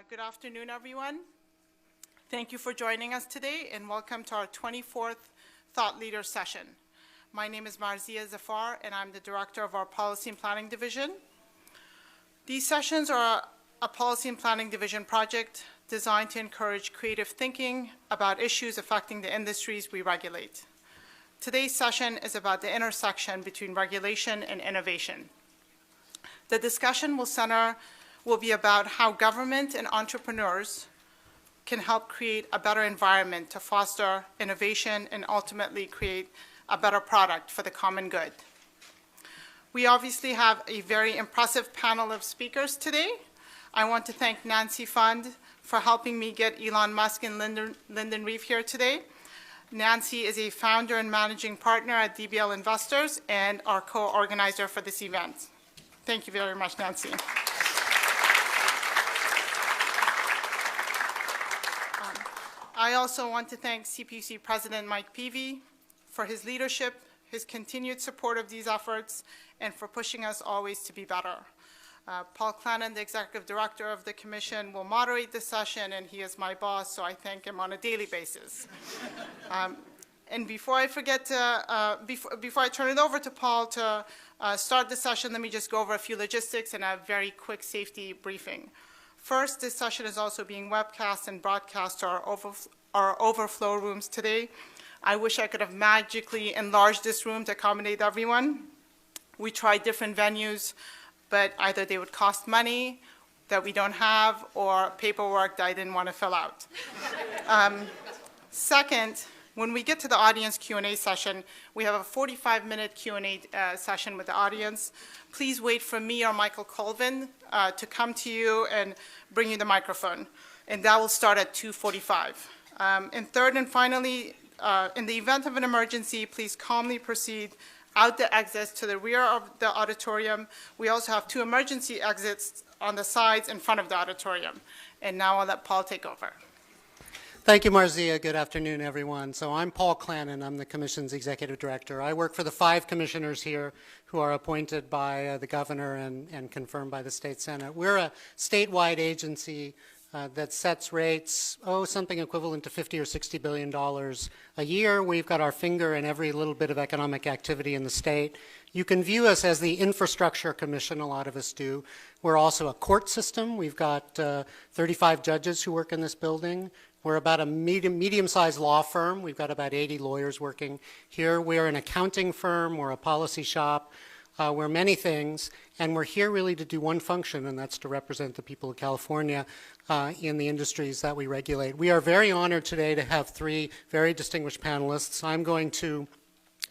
Good afternoon, everyone. Thank you for joining us today, and welcome to our 24th Thought Leader session. My name is Marzia Zafar, and I'm the Director of our Policy and Planning Division. These sessions are a Policy and Planning Division project designed to encourage creative thinking about issues affecting the industries we regulate. Today's session is about the intersection between regulation and innovation. The discussion will be about how government and entrepreneurs can help create a better environment to foster innovation and ultimately create a better product for the common good. We obviously have a very impressive panel of speakers today. I want to thank Nancy Fund for helping me get Elon Musk and Lyndon Reeve here today. Nancy is a founder and managing partner at DBL Investors and our co-organizer for this event. Thank you very much, Nancy. I also want to thank CPUC President Mike Peavy for his leadership, his continued support of these efforts, and for pushing us always to be better. Paul Clannon, the Executive Director of the Commission, will moderate this session, and he is my boss, so I thank him on a daily basis. And before I forget to, before I turn it over to Paul to start the session, let me just go over a few logistics and a very quick safety briefing. First, this session is also being webcast and broadcast to our overflow rooms today. I wish I could have magically enlarged this room to accommodate everyone. We tried different venues, but either they would cost money that we don't have or paperwork that I didn't want to fill out. Second, when we get to the audience Q&A session, we have a 45-minute Q&A session with the audience. Please wait for me or Michael Colvin to come to you and bring you the microphone. And that will start at 2:45. And third and finally, in the event of an emergency, please calmly proceed out the exits to the rear of the auditorium. We also have 2 emergency exits on the sides in front of the auditorium. And now I'll let Paul take over. Thank you, Marzia. Good afternoon, everyone. So I'm Paul Clannon. I'm the Commission's Executive Director. I work for the 5 commissioners here who are appointed by the governor and confirmed by the state senate. We're a statewide agency that sets rates, something equivalent to $50 or $60 billion a year. We've got our finger in every little bit of economic activity in the state. You can view us as the infrastructure commission, a lot of us do. We're also a court system. We've got 35 judges who work in this building. We're about a medium-sized law firm. We've got about 80 lawyers working here. We're an accounting firm. We're a policy shop. We're many things, and we're here really to do one function, and that's to represent the people of California in the industries that we regulate. We are very honored today to have 3 very distinguished panelists. I'm going to,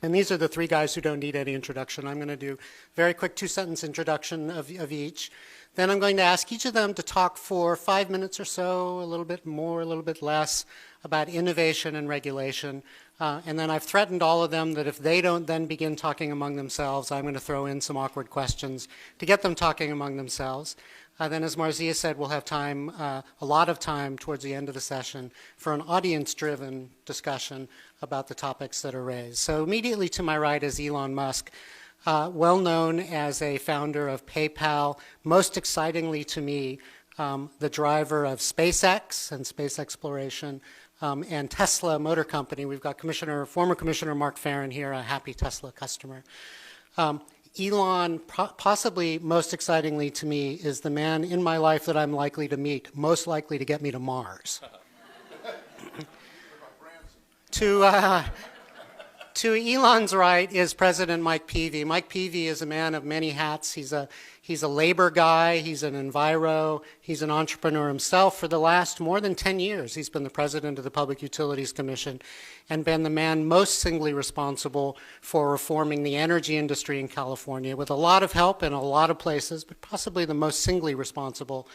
and these are the 3 guys who don't need any introduction. I'm going to do a very quick 2-sentence introduction of each. Then I'm going to ask each of them to talk for 5 minutes or so, a little bit more, a little bit less, about innovation and regulation. And then I've threatened all of them that if they don't then begin talking among themselves, I'm going to throw in some awkward questions to get them talking among themselves. Then, as Marzia said, we'll have time, a lot of time towards the end of the session for an audience-driven discussion about the topics that are raised. So immediately to my right is Elon Musk. Well known as a founder of PayPal, most excitingly to me, the driver of SpaceX and space exploration, and Tesla Motor Company. We've got former Commissioner Mark Farron here, a happy Tesla customer. Elon, possibly most excitingly to me, is the man in my life that I'm likely to meet, most likely to get me to Mars. To Elon's right is President Mike Peavy. Mike Peavy is a man of many hats. He's a labor guy. He's an enviro. He's an entrepreneur himself. For the last more than 10 years, he's been the president of the Public Utilities Commission and been the man most singly responsible for reforming the energy industry in California, with a lot of help in a lot of places, but possibly the most singly responsible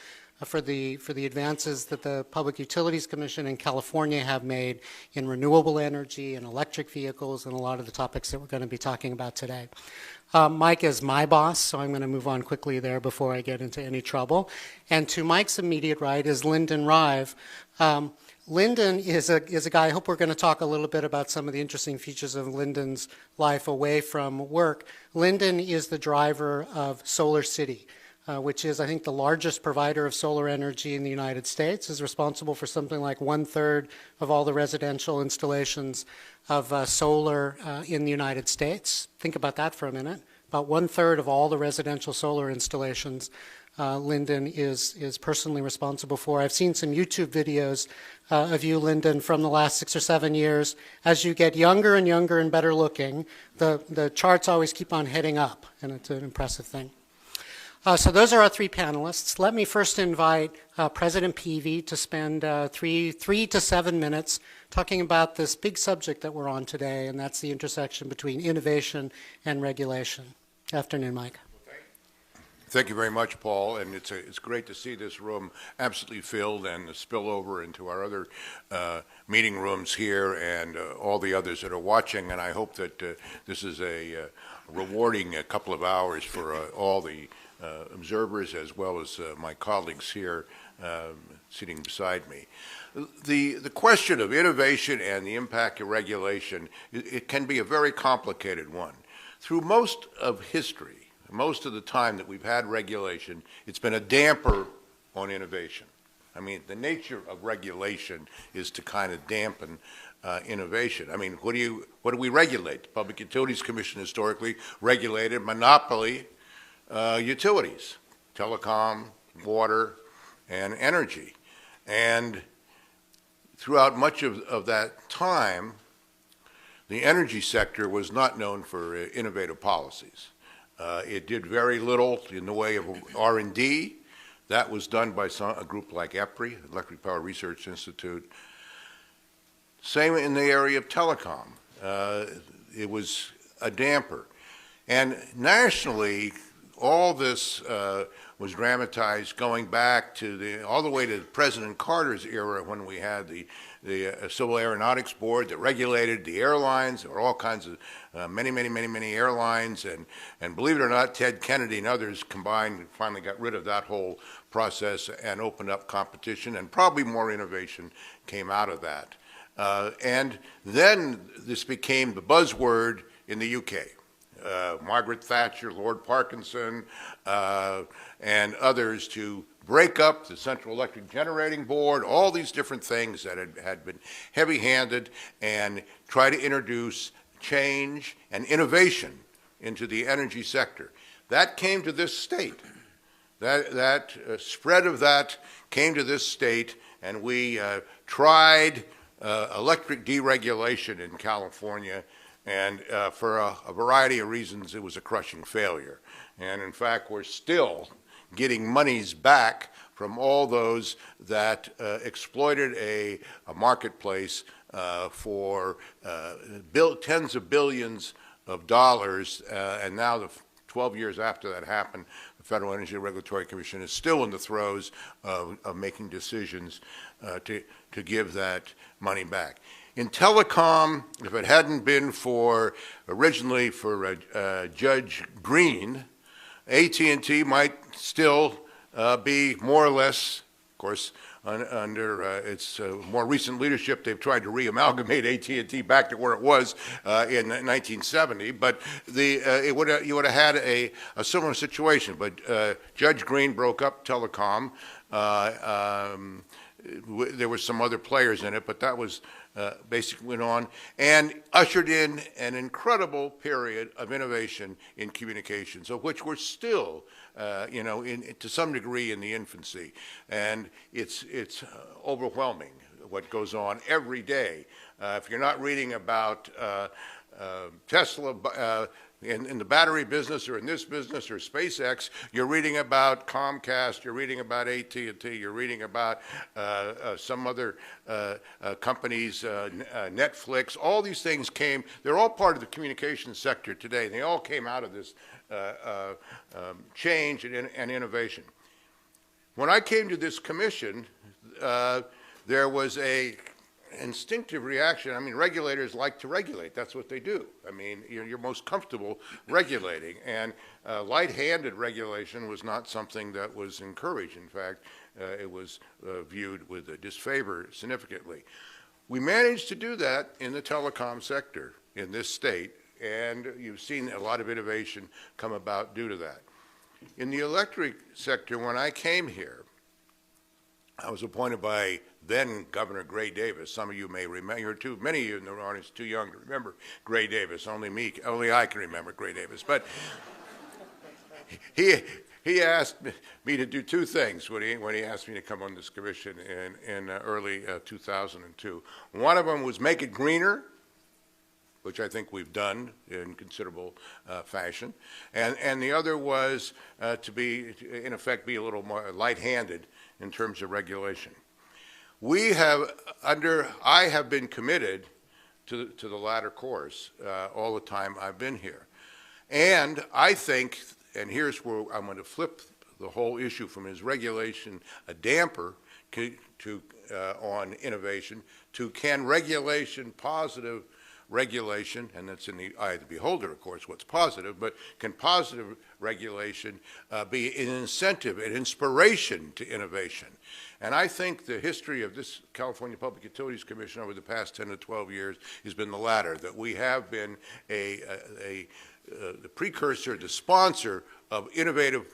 for the advances that the Public Utilities Commission in California have made in renewable energy and electric vehicles and a lot of the topics that we're going to be talking about today. Mike is my boss, so I'm going to move on quickly there before I get into any trouble. And to Mike's immediate right is Lyndon Reeve. Lyndon is a guy, I hope we're going to talk a little bit about some of the interesting features of Lyndon's life away from work. Lyndon is the driver of Solar City. which is, I think, the largest provider of solar energy in the United States, is responsible for something like 1/3 of all the residential installations of solar in the United States. Think about that for a minute. About 1/3 of all the residential solar installations Lyndon is personally responsible for. I've seen some YouTube videos of you, Lyndon, from the last 6 or 7 years. As you get younger and younger and better looking, the charts always keep on heading up, and it's an impressive thing. So those are our three panelists. Let me first invite President Peavy to spend 3 to 7 minutes talking about this big subject that we're on today, and that's the intersection between innovation and regulation. Afternoon, Mike. Thank you very much, Paul, and it's great to see this room absolutely filled and the spillover into our other meeting rooms here and all the others that are watching, and I hope that this is a rewarding couple of hours for all the observers as well as my colleagues here sitting beside me. The question of innovation and the impact of regulation, it can be a very complicated one. Through most of history, most of the time that we've had regulation, it's been a damper on innovation. I mean, the nature of regulation is to kind of dampen innovation. I mean, what do we regulate? The Public Utilities Commission historically regulated monopoly utilities, telecom, water, and energy. And throughout much of that time, the energy sector was not known for innovative policies. It did very little in the way of R&D. That was done by a group like EPRI, Electric Power Research Institute. Same in the area of telecom. It was a damper. And nationally, all this was dramatized going back to all the way to President Carter's era when we had the Civil Aeronautics Board that regulated the airlines. There were all kinds of many airlines, and believe it or not, Ted Kennedy and others combined finally got rid of that whole process and opened up competition, and probably more innovation came out of that. And then this became the buzzword in the UK. Margaret Thatcher, Lord Parkinson, and others to break up the Central Electric Generating Board, all these different things that had been heavy-handed, and try to introduce change and innovation into the energy sector. That came to this state. That spread of that came to this state, and we tried electric deregulation in California, and for a variety of reasons, it was a crushing failure. And in fact, we're still getting monies back from all those that exploited a marketplace for tens of billions of dollars. And now, 12 years after that happened, the Federal Energy Regulatory Commission is still in the throes of making decisions to give that money back. In telecom, if it hadn't been originally for Judge Green, AT&T might still be more or less, of course, under its more recent leadership, they've tried to re-amalgamate AT&T back to where it was in 1970, but you would have had a similar situation. But Judge Green broke up telecom. There were some other players in it, but that was basically went on and ushered in an incredible period of innovation in communications, of which we're still, to some degree in the infancy. And it's overwhelming what goes on every day. If you're not reading about Tesla in the battery business or in this business or SpaceX, you're reading about Comcast, you're reading about AT&T, you're reading about some other companies, Netflix. All these things they're all part of the communications sector today. They all came out of this change and innovation. When I came to this commission, there was a instinctive reaction. I mean, regulators like to regulate. That's what they do. I mean, you're most comfortable regulating. And light-handed regulation was not something that was encouraged. In fact, it was viewed with disfavor significantly. We managed to do that in the telecom sector in this state, and you've seen a lot of innovation come about due to that. In the electric sector, when I came here, I was appointed by then Governor Gray Davis. Some of you may remember, many of you in the audience too young to remember Gray Davis. Only I can remember Gray Davis. But he asked me to do two things when he asked me to come on this commission in early 2002. One of them was make it greener, which I think we've done in considerable fashion, and the other was in effect, be a little more light-handed in terms of regulation. I have been committed to the latter course all the time I've been here. And I think, and here's where I'm going to flip the whole issue from is regulation a damper on innovation to can regulation, positive regulation, and that's in the eye of the beholder, of course, what's positive, but can positive regulation be an incentive, an inspiration to innovation? And I think the history of this California Public Utilities Commission over the past 10 to 12 years has been the latter, that we have been the precursor, the sponsor of innovative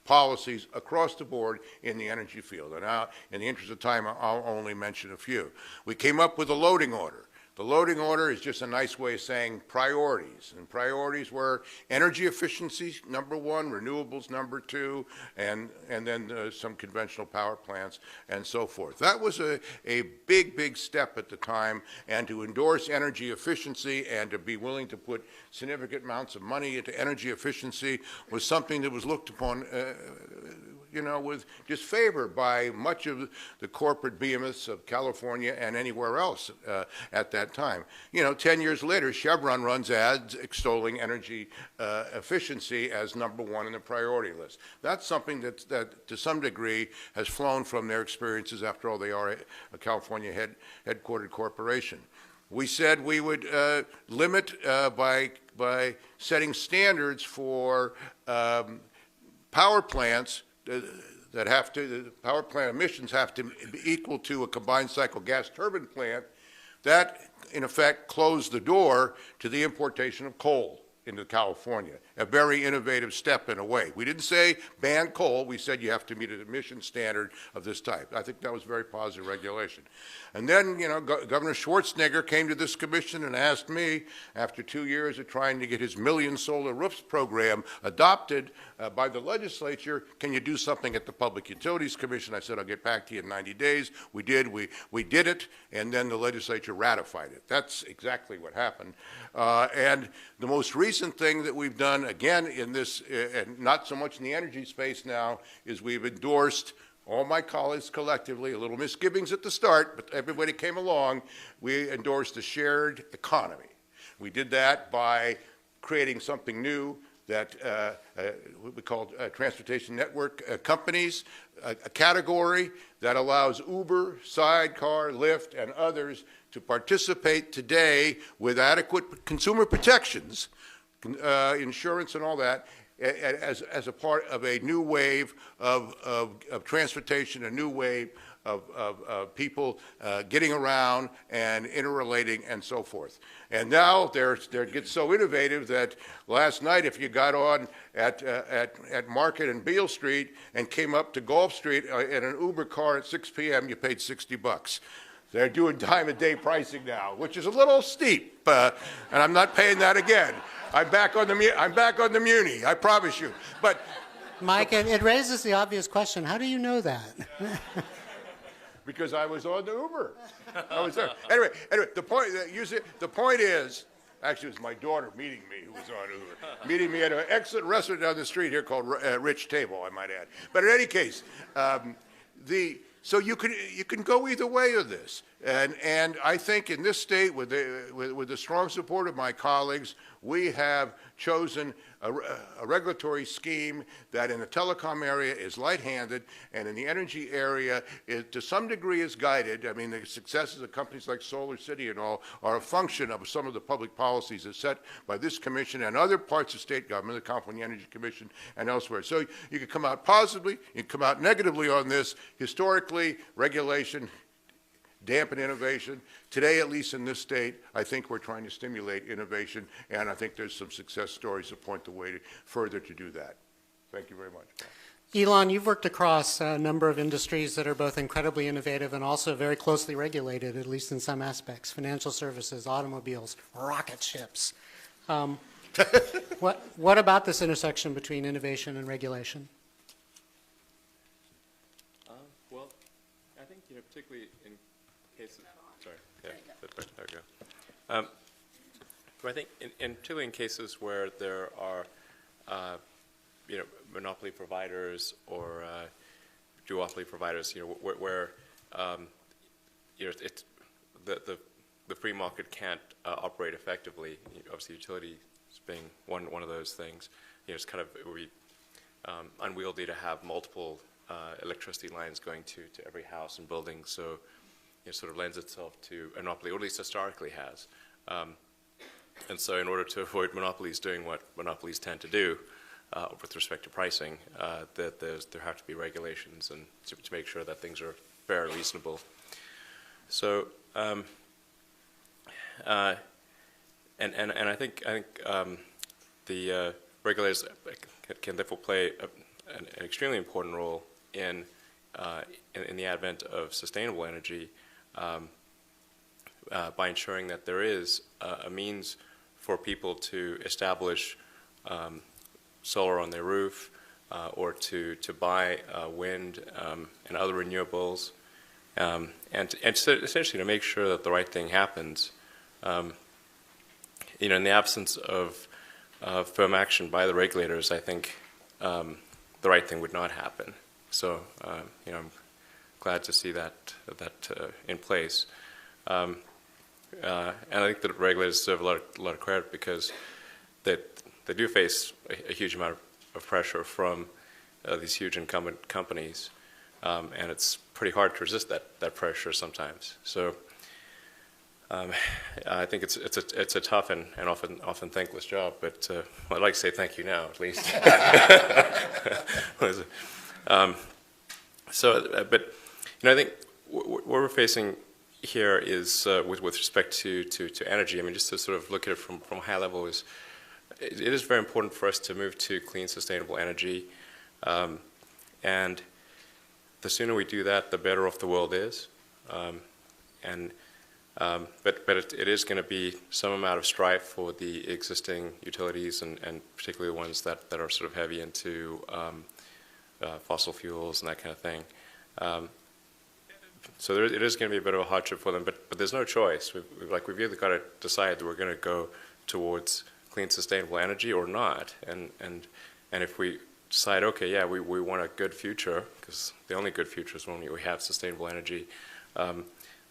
policies across the board in the energy field. And now, in the interest of time, I'll only mention a few. We came up with a loading order. The loading order is just a nice way of saying priorities, and priorities were energy efficiency, number one, renewables, number two, and then some conventional power plants and so forth. That was a big, big step at the time, and to endorse energy efficiency and to be willing to put significant amounts of money into energy efficiency was something that was looked upon with disfavor by much of the corporate behemoths of California and anywhere else at that time. 10 years later, Chevron runs ads extolling energy efficiency as number one in the priority list. That's something that to some degree has flown from their experiences. After all, they are a California headquartered corporation. We said we would limit by setting standards for power plants the power plant emissions have to be equal to a combined cycle gas turbine plant. That, in effect, closed the door to the importation of coal into California, a very innovative step in a way. We didn't say ban coal, we said you have to meet an emission standard of this type. I think that was very positive regulation. And then, Governor Schwarzenegger came to this commission and asked me, after 2 years of trying to get his Million Solar Roofs program adopted by the legislature, can you do something at the Public Utilities Commission? I said, I'll get back to you in 90 days. We did. We did it, and then the legislature ratified it. That's exactly what happened. And the most recent thing that we've done, again, in this, and not so much in the energy space now, is we've endorsed, all my colleagues collectively, a little misgivings at the start, but everybody came along, we endorsed a shared economy. We did that by creating something new that we call transportation network companies, a category that allows Uber, Sidecar, Lyft, and others to participate today with adequate consumer protections, insurance and all that, as a part of a new wave of transportation, a new wave of people getting around and interrelating and so forth. And now it gets so innovative that last night, if you got on at Market and Beale Street and came up to Gulf Street in an Uber car at 6 p.m., you paid $60. They're doing time-of-day pricing now, which is a little steep, and I'm not paying that again. I'm back on the Muni, I promise you. But Mike, it raises the obvious question: how do you know that? Because I was on the Uber. I was there. Anyway, the point is, actually, it was my daughter meeting me who was on Uber, meeting me at an excellent restaurant down the street here called Rich Table, I might add. But in any case, so you can go either way of this, and I think in this state, with the strong support of my colleagues, we have chosen a regulatory scheme that in the telecom area is light-handed, and in the energy area, to some degree is guided. I mean, the successes of companies like Solar City and all are a function of some of the public policies that's set by this commission and other parts of state government, the California Energy Commission and elsewhere. So you can come out positively, you can come out negatively on this. Historically, regulation dampen innovation. Today, at least in this state, I think we're trying to stimulate innovation, and I think there's some success stories that point the way further to do that. Thank you very much, Paul. Elon, you've worked across a number of industries that are both incredibly innovative and also very closely regulated, at least in some aspects: financial services, automobiles, rocket ships. What about this intersection between innovation and regulation? Well, I think, particularly in cases. Sorry. Yeah. There we go. But I think, particularly in cases where there are, monopoly providers or duopoly providers, where it's the free market can't operate effectively. Obviously, utilities being one of those things. It's kind of, it would be unwieldy to have multiple electricity lines going to every house and building. So it sort of lends itself to a monopoly, or at least historically has. And so in order to avoid monopolies doing what monopolies tend to do with respect to pricing, there have to be regulations and to make sure that things are fair and reasonable. So, and I think the regulators can therefore play an extremely important role in the advent of sustainable energy by ensuring that there is a means for people to establish solar on their roof or to buy wind and other renewables, and essentially to make sure that the right thing happens. In the absence of firm action by the regulators, I think the right thing would not happen. So, I'm glad to see that in place. And I think that regulators deserve a lot of credit because they do face a huge amount of pressure from these huge incumbent companies, and it's pretty hard to resist that pressure sometimes. So I think it's a tough and often thankless job, but I'd like to say thank you now at least. But I think what we're facing here is with respect to energy. I mean, just to sort of look at it from a high level, it is very important for us to move to clean, sustainable energy, and the sooner we do that, the better off the world is. But it is going to be some amount of strife for the existing utilities and particularly the ones that are sort of heavy into fossil fuels and that kind of thing. So it is going to be a bit of a hardship for them, but there's no choice. We've either got to decide that we're going to go towards clean, sustainable energy or not. And if we decide, okay, yeah, we want a good future, because the only good future is when we have sustainable energy,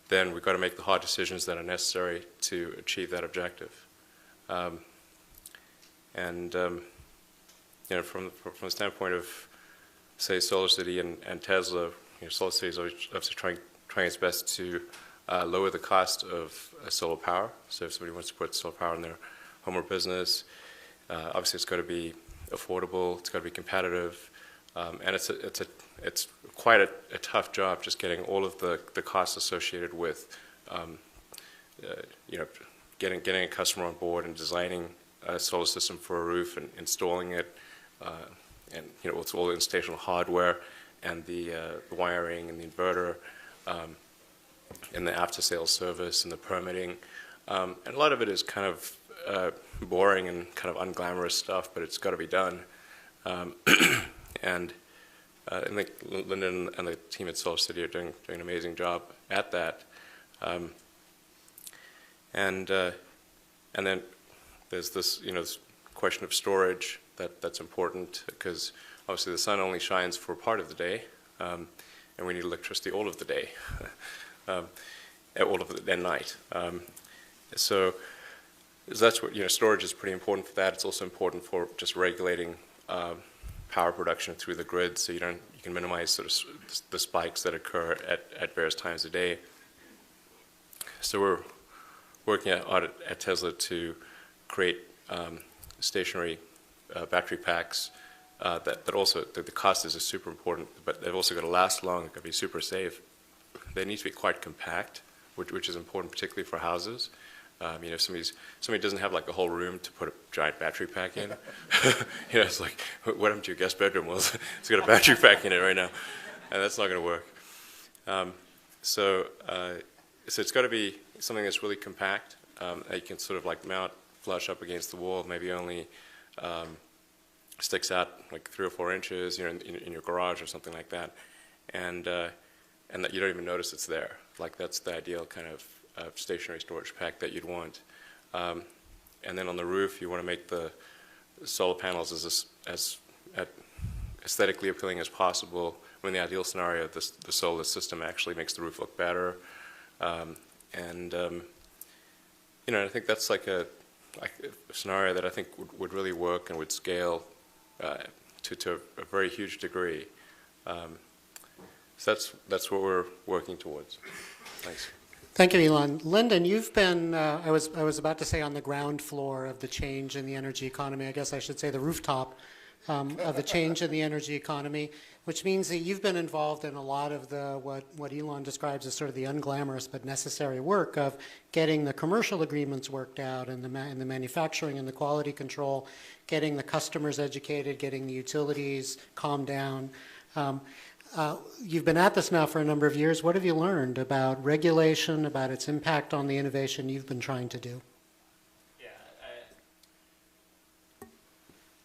then we've got to make the hard decisions that are necessary to achieve that objective. From the standpoint of, say, SolarCity and Tesla, SolarCity is obviously trying its best to lower the cost of solar power. So if somebody wants to put solar power in their home or business, obviously it's got to be affordable, it's got to be competitive, and it's quite a tough job just getting all of the costs associated with getting a customer on board and designing a solar system for a roof and installing it, and it's all the installation hardware and the wiring and the inverter, and the after-sales service and the permitting, and a lot of it is kind of boring and kind of unglamorous stuff, but it's got to be done. And I think Lyndon and the team at SolarCity are doing an amazing job at that. And then there's this this question of storage that's important, because obviously the sun only shines for part of the day, and we need electricity all of the day, all of the night. So that's what storage is pretty important for that. It's also important for just regulating power production through the grid, so you can minimize sort of the spikes that occur at various times of day. So we're working at Tesla to create stationary battery packs that also, the cost is super important, but they've also got to last long, they've got to be super safe. They need to be quite compact, which is important particularly for houses, Somebody doesn't have like a whole room to put a giant battery pack in. It's like, what happened to your guest bedroom? Well, it's got a battery pack in it right now, and that's not going to work. So it's got to be something that's really compact, that you can sort of like mount flush up against the wall, maybe only sticks out like 3 or 4 inches, in your garage or something like that, and that you don't even notice it's there. Like that's the ideal kind of stationary storage pack that you'd want. And then on the roof, you want to make the solar panels as aesthetically appealing as possible. In the ideal scenario, the solar system actually makes the roof look better. I think that's like a scenario that I think would really work and would scale to a very huge degree. So that's what we're working towards. Thanks. Thank you, Elon. Lyndon, you've been, I was about to say on the ground floor of the change in the energy economy. I guess I should say the rooftop of the change in the energy economy, which means that you've been involved in a lot of the what Elon describes as sort of the unglamorous but necessary work of getting the commercial agreements worked out and the manufacturing and the quality control, getting the customers educated, getting the utilities calmed down. You've been at this now for a number of years. What have you learned about regulation, about its impact on the innovation you've been trying to do? Yeah,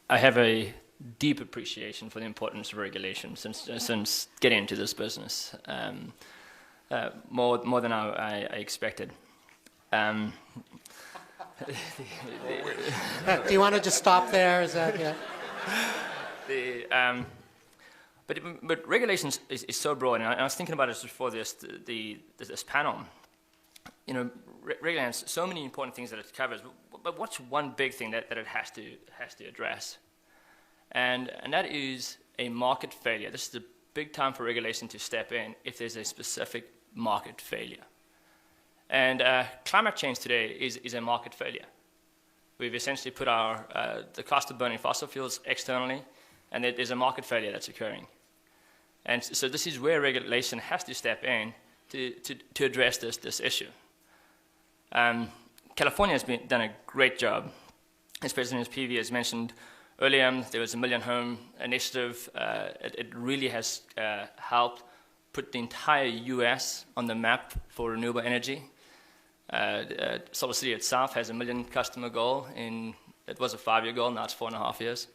I have a deep appreciation for the importance of regulation since getting into this business, more than I expected. Do you want to just stop there? Is that, yeah? But regulation is so broad, and I was thinking about it before this panel. Regulation has so many important things that it covers, but what's one big thing that it has to address? And that is a market failure. This is a big time for regulation to step in if there's a specific market failure. And climate change today is a market failure. We've essentially put the cost of burning fossil fuels externally, and there's a market failure that's occurring. And so this is where regulation has to step in to address this issue. California has done a great job. As President Peavy has mentioned earlier, there was a Million Home Initiative. It really has helped put the entire U.S. on the map for renewable energy. Salt City itself has a 1 million customer goal. It was a 5-year goal, now it's 4.5 years.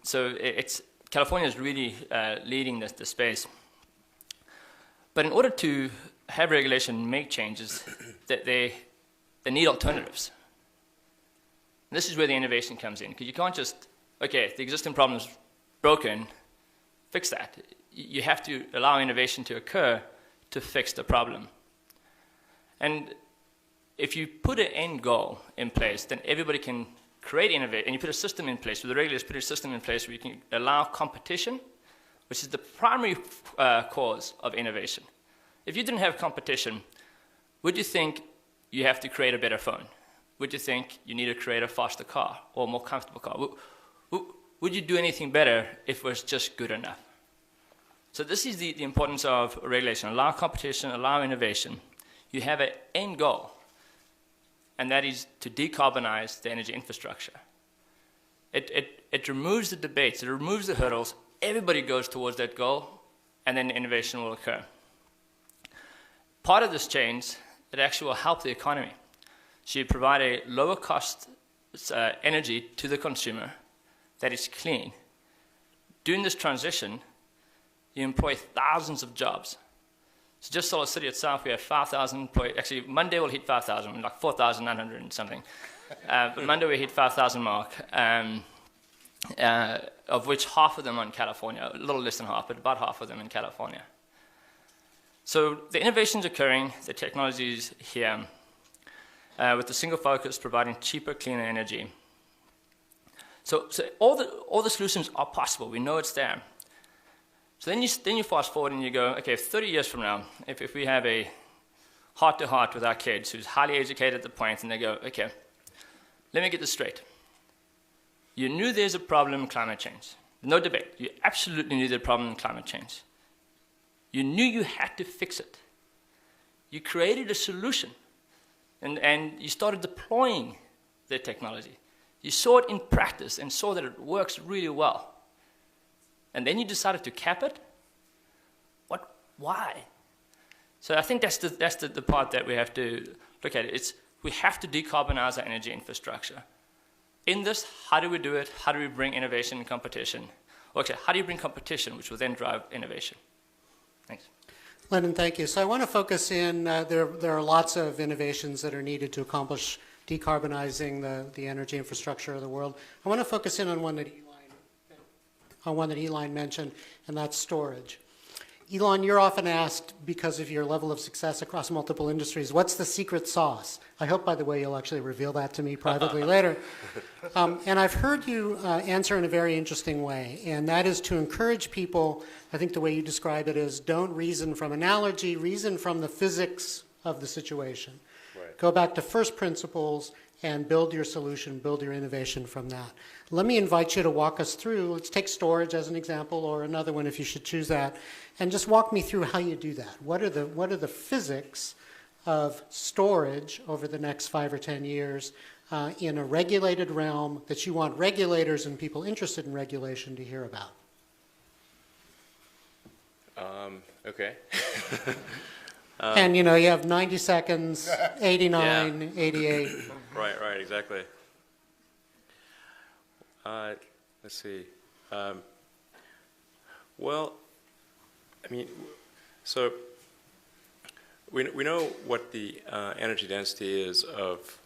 So California is really leading this space. But in order to have regulation make changes, they need alternatives. This is where the innovation comes in, because you can't just, okay, the existing problem is broken, fix that. You have to allow innovation to occur to fix the problem. And if you put an end goal in place, then everybody can create innovation, and you put a system in place, where the regulators put a system in place where you can allow competition, which is the primary cause of innovation. If you didn't have competition, would you think you have to create a better phone? Would you think you need to create a faster car or a more comfortable car? Would you do anything better if it was just good enough? So this is the importance of regulation. Allow competition, allow innovation. You have an end goal, and that is to decarbonize the energy infrastructure. It removes the debates, it removes the hurdles, everybody goes towards that goal, and then innovation will occur. Part of this change, it actually will help the economy. So you provide a lower cost energy to the consumer that is clean. During this transition, you employ thousands of jobs. So just Solar City itself, we have 5,000 employees. Actually, Monday we'll hit 5,000, like 4,900 and something. But Monday we hit 5,000 mark, of which half of them are in California, a little less than half, but about half of them in California. So the innovation's occurring, the technology is here, with the single focus providing cheaper, cleaner energy. So all the solutions are possible. We know it's there. So then you fast forward and you go, okay, 30 years from now, if we have a heart-to-heart with our kids who's highly educated at the point, and they go, okay, let me get this straight. You knew there's a problem in climate change. No debate. You absolutely knew there's a problem in climate change. You knew you had to fix it. You created a solution And you started deploying the technology. You saw it in practice and saw that it works really well. And then you decided to cap it? Why? So I think that's the part that we have to look at. We have to decarbonize our energy infrastructure. In this, how do we do it? How do we bring innovation and competition? Or actually, how do you bring competition, which will then drive innovation? Thanks. Lennon, thank you. So I want to focus in, there are lots of innovations that are needed to accomplish decarbonizing the energy infrastructure of the world. I want to focus in on one that Elon mentioned, and that's storage. Elon, you're often asked, because of your level of success across multiple industries, what's the secret sauce? I hope, by the way, you'll actually reveal that to me privately later. And I've heard you answer in a very interesting way, and that is to encourage people, I think the way you describe it is, don't reason from analogy, reason from the physics of the situation. Right. Go back to first principles and build your solution, build your innovation from that. Let me invite you to walk us through, let's take storage as an example, or another one if you should choose that, and just walk me through how you do that. What are the physics of storage over the next 5 or 10 years in a regulated realm that you want regulators and people interested in regulation to hear about? Okay. And you have 90 seconds, 89, yeah. 88. Right, exactly. Let's see. Well, I mean, so we know what the energy density is of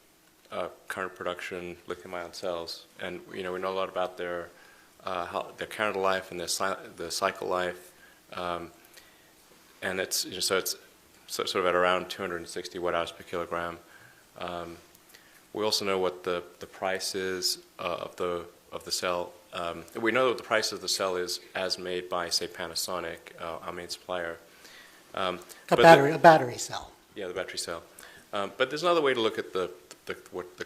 current production lithium-ion cells, and we know a lot about their counter life and their cycle life, and it's so it's sort of at around 260 watt-hours per kilogram. We also know what the price is of the cell. We know what the price of the cell is as made by, say, Panasonic, our main supplier. A battery cell. Yeah, the battery cell. But there's another way to look at the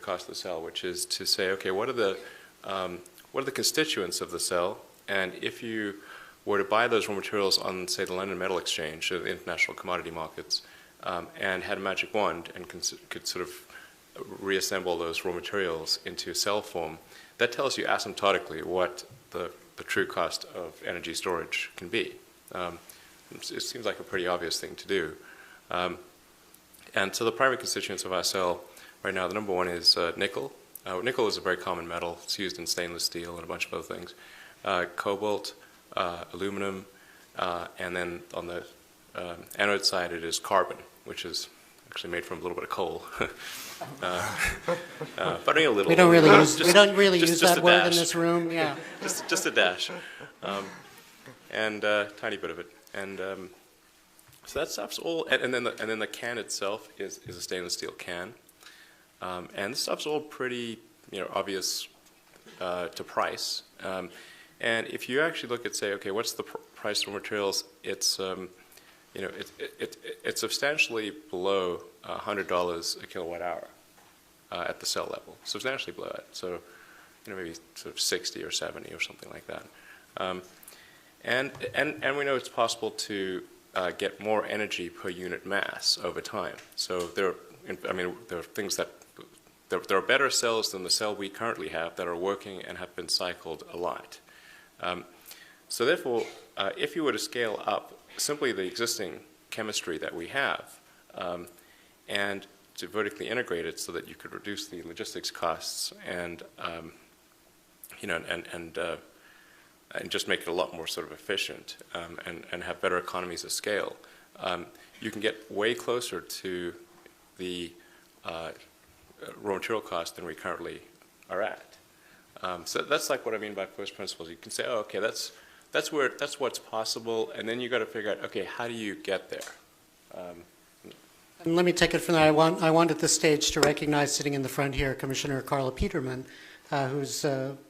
cost of the cell, which is to say, okay, what are the constituents of the cell, and if you were to buy those raw materials on, say, the London Metal Exchange, or the international commodity markets, and had a magic wand and could sort of reassemble those raw materials into cell form, that tells you asymptotically what the true cost of energy storage can be. It seems like a pretty obvious thing to do. And so the primary constituents of our cell right now, the number one is nickel. Nickel is a very common metal. It's used in stainless steel and a bunch of other things. Cobalt, aluminum, and then on the anode side it is carbon, which is actually made from a little bit of coal. But only a little. We don't really use that word in this room. Yeah. just a dash, and a tiny bit of it. And so that stuff's all. And then the can itself is a stainless steel can. And this stuff's all pretty obvious to price. And if you actually look at, say, okay, what's the price of materials? It's it's substantially below $100 a kilowatt hour at the cell level, substantially below it. So, maybe sort of 60 or 70 or something like that. And we know it's possible to get more energy per unit mass over time. So there are things that there are better cells than the cell we currently have that are working and have been cycled a lot. So therefore, if you were to scale up simply the existing chemistry that we have, and to vertically integrate it so that you could reduce the logistics costs and and just make it a lot more sort of efficient and have better economies of scale, you can get way closer to the raw material cost than we currently are at. So that's like what I mean by first principles. You can say, oh, okay, that's what's possible, and then you got to figure out, okay, how do you get there? And let me take it from there. I want at this stage to recognize, sitting in the front here, Commissioner Carla Peterman, who's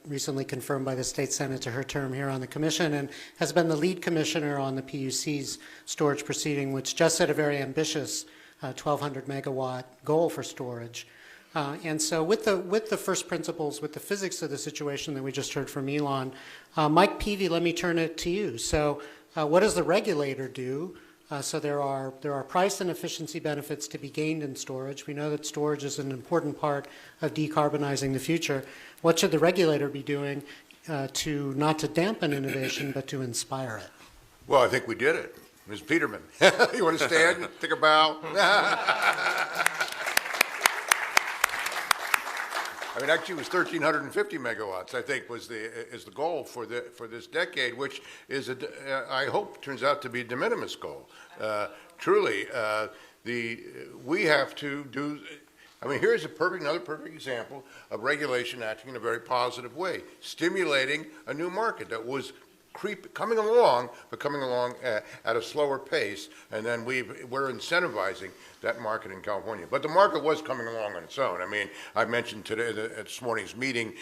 recently confirmed by the State Senate to her term here on the Commission, and has been the lead commissioner on the PUC's storage proceeding, which just set a very ambitious 1,200 megawatt goal for storage. And so with the first principles, with the physics of the situation that we just heard from Elon, Mike Peavy, let me turn it to you. So what does the regulator do So there are price and efficiency benefits to be gained in storage. We know that storage is an important part of decarbonizing the future. What should the regulator be doing to not to dampen innovation, but to inspire it? Well, I think we did it. Ms. Peterman, you want to stand, take a bow? I mean, actually, it was 1,350 megawatts, I think, is the goal for this decade, which is, I hope, turns out to be a de minimis goal. Truly, we have to do. I mean, here's another perfect example of regulation acting in a very positive way, stimulating a new market that was coming along, but coming along at a slower pace, and then we're incentivizing that market in California. But the market was coming along on its own. I mean, I mentioned today at this morning's meeting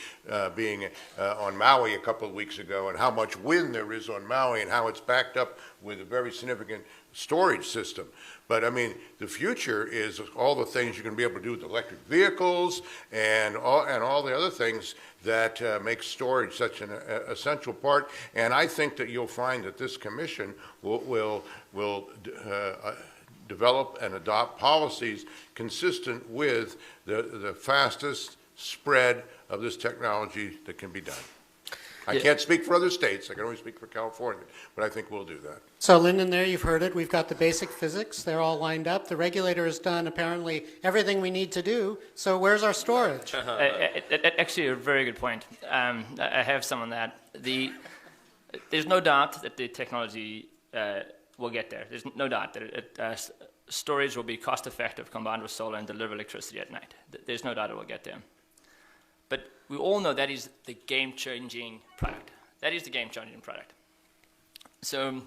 being on Maui a couple of weeks ago, and how much wind there is on Maui, and how it's backed up with a very significant storage system. But I mean, the future is all the things you're going to be able to do with electric vehicles and all the other things that make storage such an essential part. And I think that you'll find that this commission will develop and adopt policies consistent with the fastest spread of this technology that can be done. I can't speak for other states. I can only speak for California, but I think we'll do that. So, Lyndon, there you've heard it. We've got the basic physics. They're all lined up. The regulator has done apparently everything we need to do. So where's our storage? Actually, a very good point. I have some on that. There's no doubt that the technology will get there. There's no doubt that storage will be cost-effective combined with solar and deliver electricity at night. There's no doubt it will get there. But we all know that is the game-changing product. That is the game-changing product. So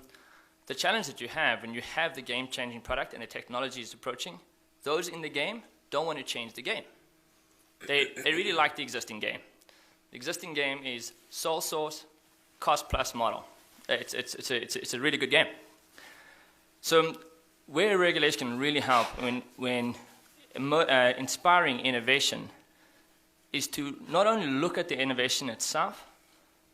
the challenge that you have when you have the game-changing product and the technology is approaching, those in the game don't want to change the game. They really like the existing game. The existing game is sole source, cost-plus model. It's a really good game. So where regulation can really help when inspiring innovation is to not only look at the innovation itself,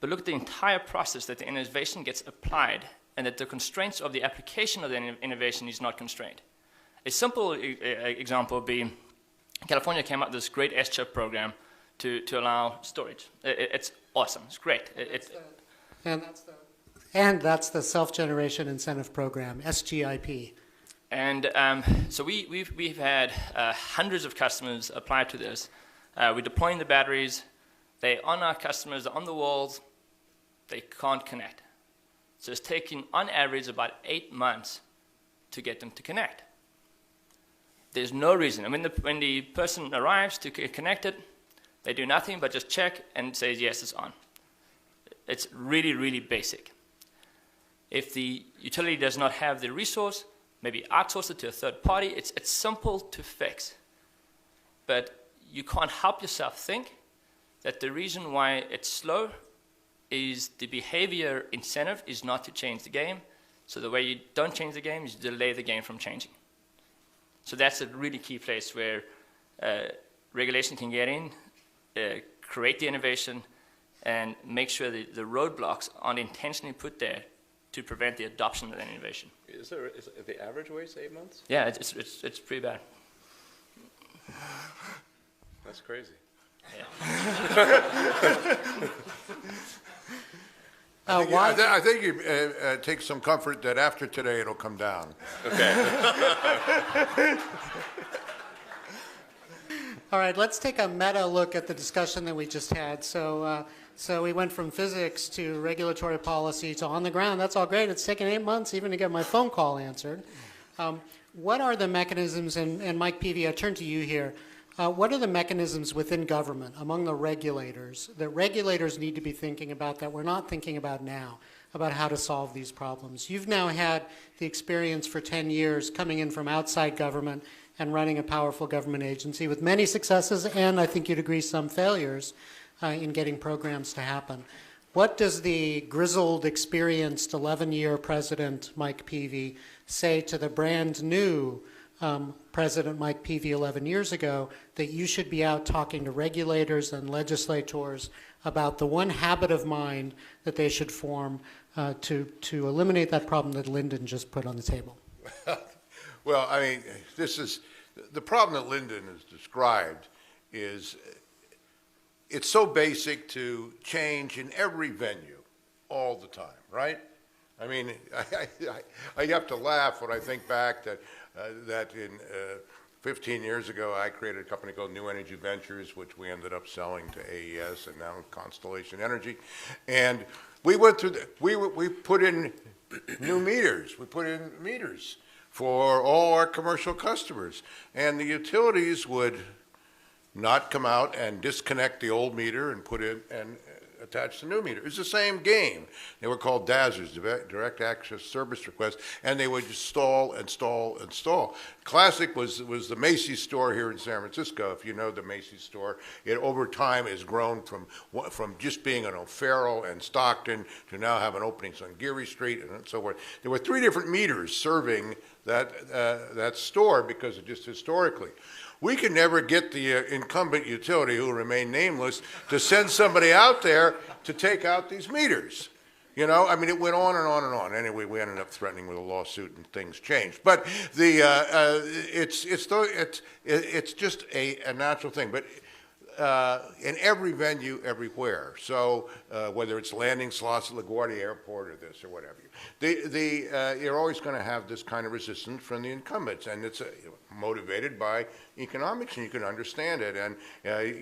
but look at the entire process that the innovation gets applied and that the constraints of the application of the innovation is not constrained. A simple example would be California came up with this great S-chip program to allow storage. It's awesome. It's great. And that's the Self-Generation Incentive Program, SGIP. And so we've had hundreds of customers apply to this. We're deploying the batteries. They're on our customers, they're on the walls. They can't connect. So it's taking, on average, about 8 months to get them to connect. There's no reason. I mean, when the person arrives to connect it, they do nothing but just check and say, yes, it's on. It's really, really basic. If the utility does not have the resource, maybe outsource it to a third party. It's simple to fix. But you can't help yourself think that the reason why it's slow is the behavior incentive is not to change the game. So the way you don't change the game is you delay the game from changing. So that's a really key place where regulation can get in, create the innovation, and make sure that the roadblocks aren't intentionally put there to prevent the adoption of that innovation. Is the average wait 8 months? Yeah, it's pretty bad. That's crazy. I think you take some comfort that after today it'll come down. Okay. All right, let's take a meta look at the discussion that we just had. So we went from physics to regulatory policy to on the ground. That's all great. It's taken 8 months even to get my phone call answered. What are the mechanisms, and Mike Peavy, I turn to you here. What are the mechanisms within government, among the regulators, that regulators need to be thinking about that we're not thinking about now, about how to solve these problems? You've now had the experience for 10 years coming in from outside government and running a powerful government agency with many successes and, I think you'd agree, some failures in getting programs to happen. What does the grizzled, experienced 11-year President Mike Peavy say to the brand new President Mike Peavy 11 years ago that you should be out talking to regulators and legislators about the one habit of mind that they should form to eliminate that problem that Lyndon just put on the table? Well, I mean, this is, the problem that Lyndon has described is, it's so basic to change in every venue all the time, right? I mean, I have to laugh when I think back that in 15 years ago, I created a company called New Energy Ventures, which we ended up selling to AES and now Constellation Energy. And we went through, we put in new meters. We put in meters for all our commercial customers. And the utilities would not come out and disconnect the old meter and put in and attach the new meter. It's the same game. They were called DASRs, Direct Access Service Requests, and they would just stall and stall and stall. Classic was the Macy's store here in San Francisco. If you know the Macy's store, it over time has grown from just being an O'Farrell and Stockton to now having openings on Geary Street and so forth. There were 3 different meters serving that store because of just historically. We could never get the incumbent utility, who will remain nameless, to send somebody out there to take out these meters. You know, I mean, it went on and on and on. Anyway, we ended up threatening with a lawsuit, and things changed. But it's just a natural thing. But in every venue, everywhere. So whether it's landing slots at LaGuardia Airport or this or whatever, you're always going to have this kind of resistance from the incumbents, and it's motivated by economics, and you can understand it. And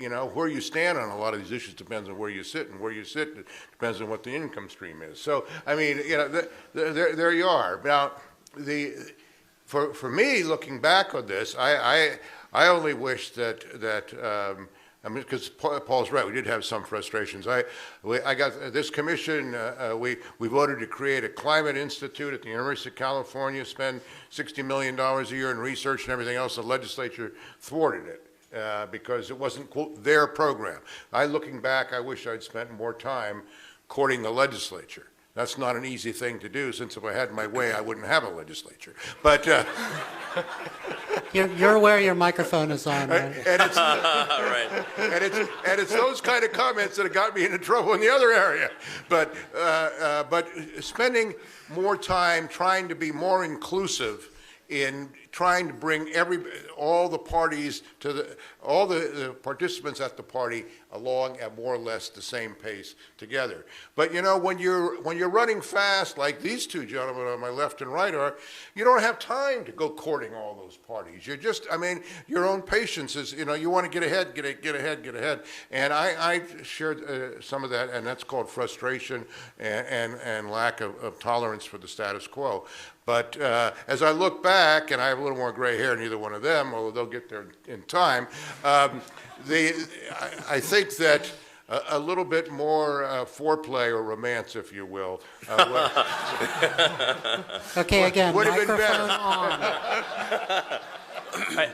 you know, where you stand on a lot of these issues depends on where you sit, and where you sit depends on what the income stream is. So I mean, you know, there you are. Now, for me, looking back on this, I only wish that. I mean, because Paul's right, we did have some frustrations. I got this commission, we voted to create a climate institute at the University of California, spend $60 million a year in research and everything else. The legislature thwarted it because it wasn't, quote, their program. Looking back, I wish I'd spent more time courting the legislature. That's not an easy thing to do, since if I had my way, I wouldn't have a legislature. But You're aware your microphone is on, right? And it's, Right. and it's those kind of comments that have got me into trouble in the other area. But spending more time trying to be more inclusive in trying to bring all the parties to all the participants at the party along at more or less the same pace together. But you know, when you're running fast like these two gentlemen on my left and right are, you don't have time to go courting all those parties. You're just, I mean, your own patience is, you know, you want to get ahead. And I shared some of that, and that's called frustration and lack of tolerance for the status quo. But as I look back, and I have a little more gray hair than either one of them, although they'll get there in time, I think that a little bit more foreplay or romance, if you will. Okay, again, would have been microphone better. on.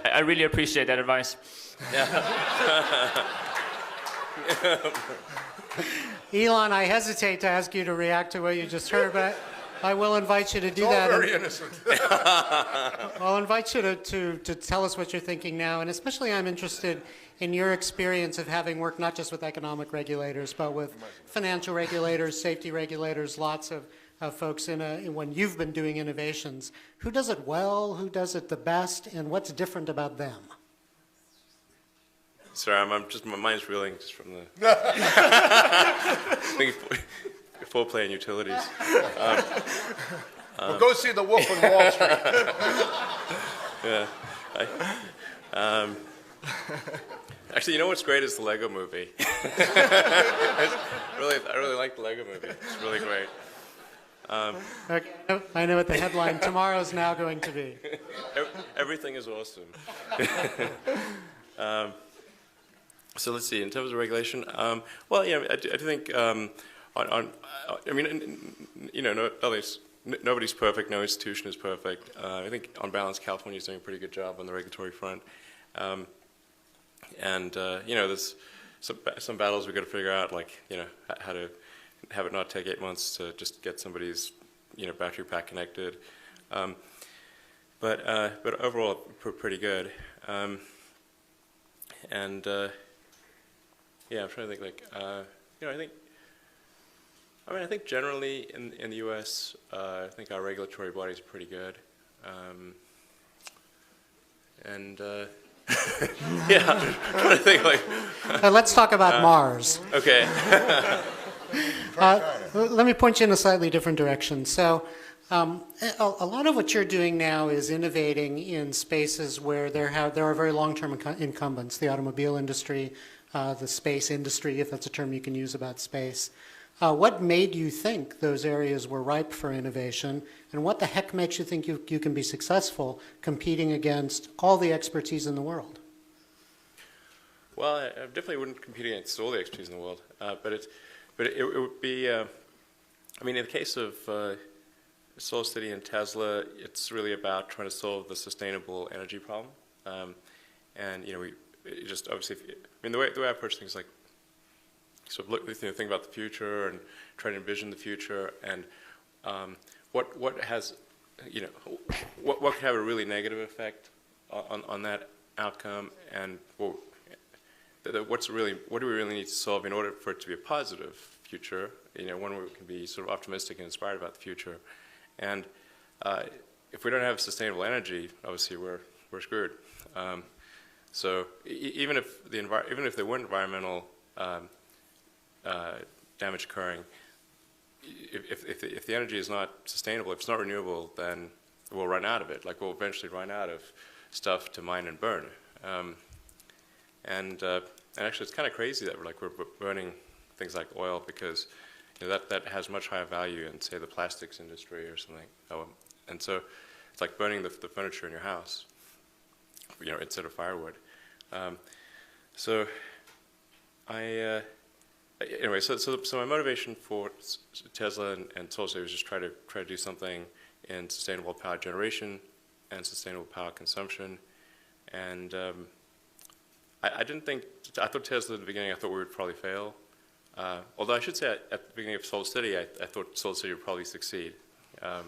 I really appreciate that advice. Elon, I hesitate to ask you to react to what you just heard, but I will invite you to do that. Very innocent. I'll invite you to tell us what you're thinking now, and especially I'm interested in your experience of having worked not just with economic regulators, but with financial regulators, safety regulators, lots of folks when you've been doing innovations. Who does it well? Who does it the best? And what's different about them? Sorry, I'm just, my mind's reeling just from the foreplay and utilities. Well, go see The Wolf in Wall Street. Yeah. Actually, you know what's great is the Lego movie. I really like the Lego movie. It's really great. Okay, I know what the headline tomorrow's now going to be. Everything is awesome. So let's see. In terms of regulation, well, yeah, I do think I mean, you know, nobody's perfect. No institution is perfect. I think on balance, California is doing a pretty good job on the regulatory front. You know, there's some battles we've got to figure out, like, you know, how to have it not take 8 months to just get somebody's, you know, battery pack connected. But overall, pretty good. Yeah, I'm trying to think, like, you know, I think generally in the U.S., I think our regulatory bodies are pretty good. And yeah, I'm trying to think like. Let's talk about Mars. Okay. Let me point you in a slightly different direction. So a lot of what you're doing now is innovating in spaces where there are very long-term incumbents, the automobile industry, the space industry, if that's a term you can use about space. What made you think those areas were ripe for innovation, and what the heck makes you think you can be successful competing against all the expertise in the world? Well, I definitely wouldn't compete against all the expertise in the world, but it would be, I mean, in the case of SolarCity and Tesla, it's really about trying to solve the sustainable energy problem. And, you know, we just obviously, I mean, the way I approach things like, sort of think about the future and try to envision the future and what has, you know, what could have a really negative effect on that outcome, and what do we really need to solve in order for it to be a positive future, you know, one where we can be sort of optimistic and inspired about the future. And if we don't have sustainable energy, obviously we're screwed. So even if there weren't environmental damage occurring, if the energy is not sustainable, if it's not renewable, then we'll run out of it. Like we'll eventually run out of stuff to mine and burn. And actually, it's kind of crazy that we're burning things like oil, because you know, that has much higher value in, say, the plastics industry or something. And so it's like burning the furniture in your house, you know, instead of firewood. So anyway, so my motivation for Tesla and SolarCity was just try to do something in sustainable power generation and sustainable power consumption. And I thought Tesla at the beginning, I thought we would probably fail. Although I should say at the beginning of SolarCity, I thought SolarCity would probably succeed. Got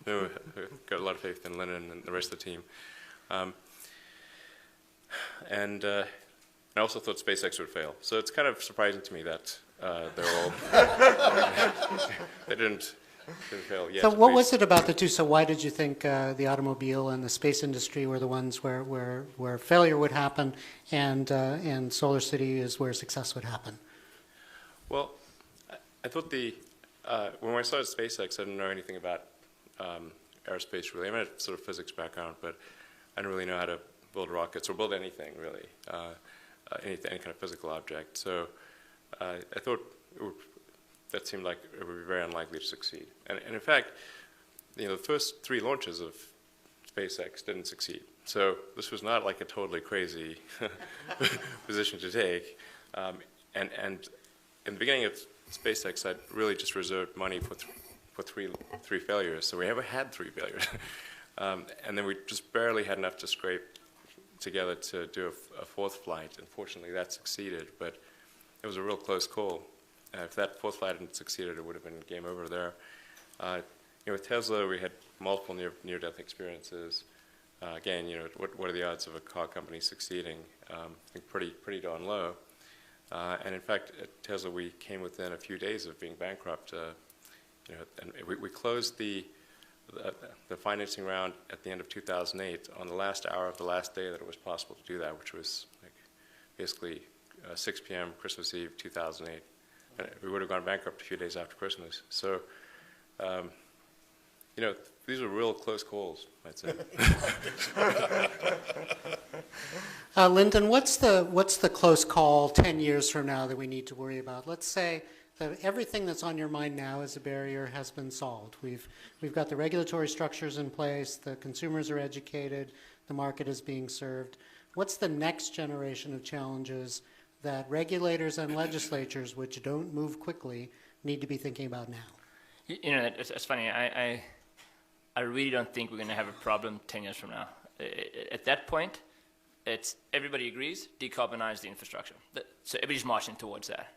a lot of faith in Lennon and the rest of the team. And I also thought SpaceX would fail. So it's kind of surprising to me that they're all, they didn't fail yet. So what was it about the two? So why did you think the automobile and the space industry were the ones where failure would happen, and SolarCity is where success would happen? Well, I thought when I started SpaceX, I didn't know anything about aerospace really. I had a sort of physics background, but I didn't really know how to build rockets or build anything really, any kind of physical object. So I thought that seemed like it would be very unlikely to succeed. And in fact, you know, the first 3 launches of SpaceX didn't succeed. So this was not like a totally crazy position to take. And in the beginning of SpaceX, I'd really just reserved money for three failures. So we never had 3 failures. And then we just barely had enough to scrape together to do a 4th flight. Unfortunately, that succeeded, but it was a real close call. If that 4th flight hadn't succeeded, it would have been game over there. You know, with Tesla, we had multiple near-death experiences. Again, you know, what are the odds of a car company succeeding? I think pretty darn low. And in fact, at Tesla, we came within a few days of being bankrupt. You know, and we closed the financing round at the end of 2008 on the last hour of the last day that it was possible to do that, which was like basically 6 p.m. Christmas Eve 2008. And we would have gone bankrupt a few days after Christmas. So, you know, these are real close calls, I'd say. Lyndon, what's the close call 10 years from now that we need to worry about? Let's say that everything that's on your mind now as a barrier has been solved. We've got the regulatory structures in place, the consumers are educated, the market is being served. What's the next generation of challenges that regulators and legislatures, which don't move quickly, need to be thinking about now? You know, it's funny. I really don't think we're going to have a problem 10 years from now. At that point, it's everybody agrees, decarbonize the infrastructure. So everybody's marching towards that.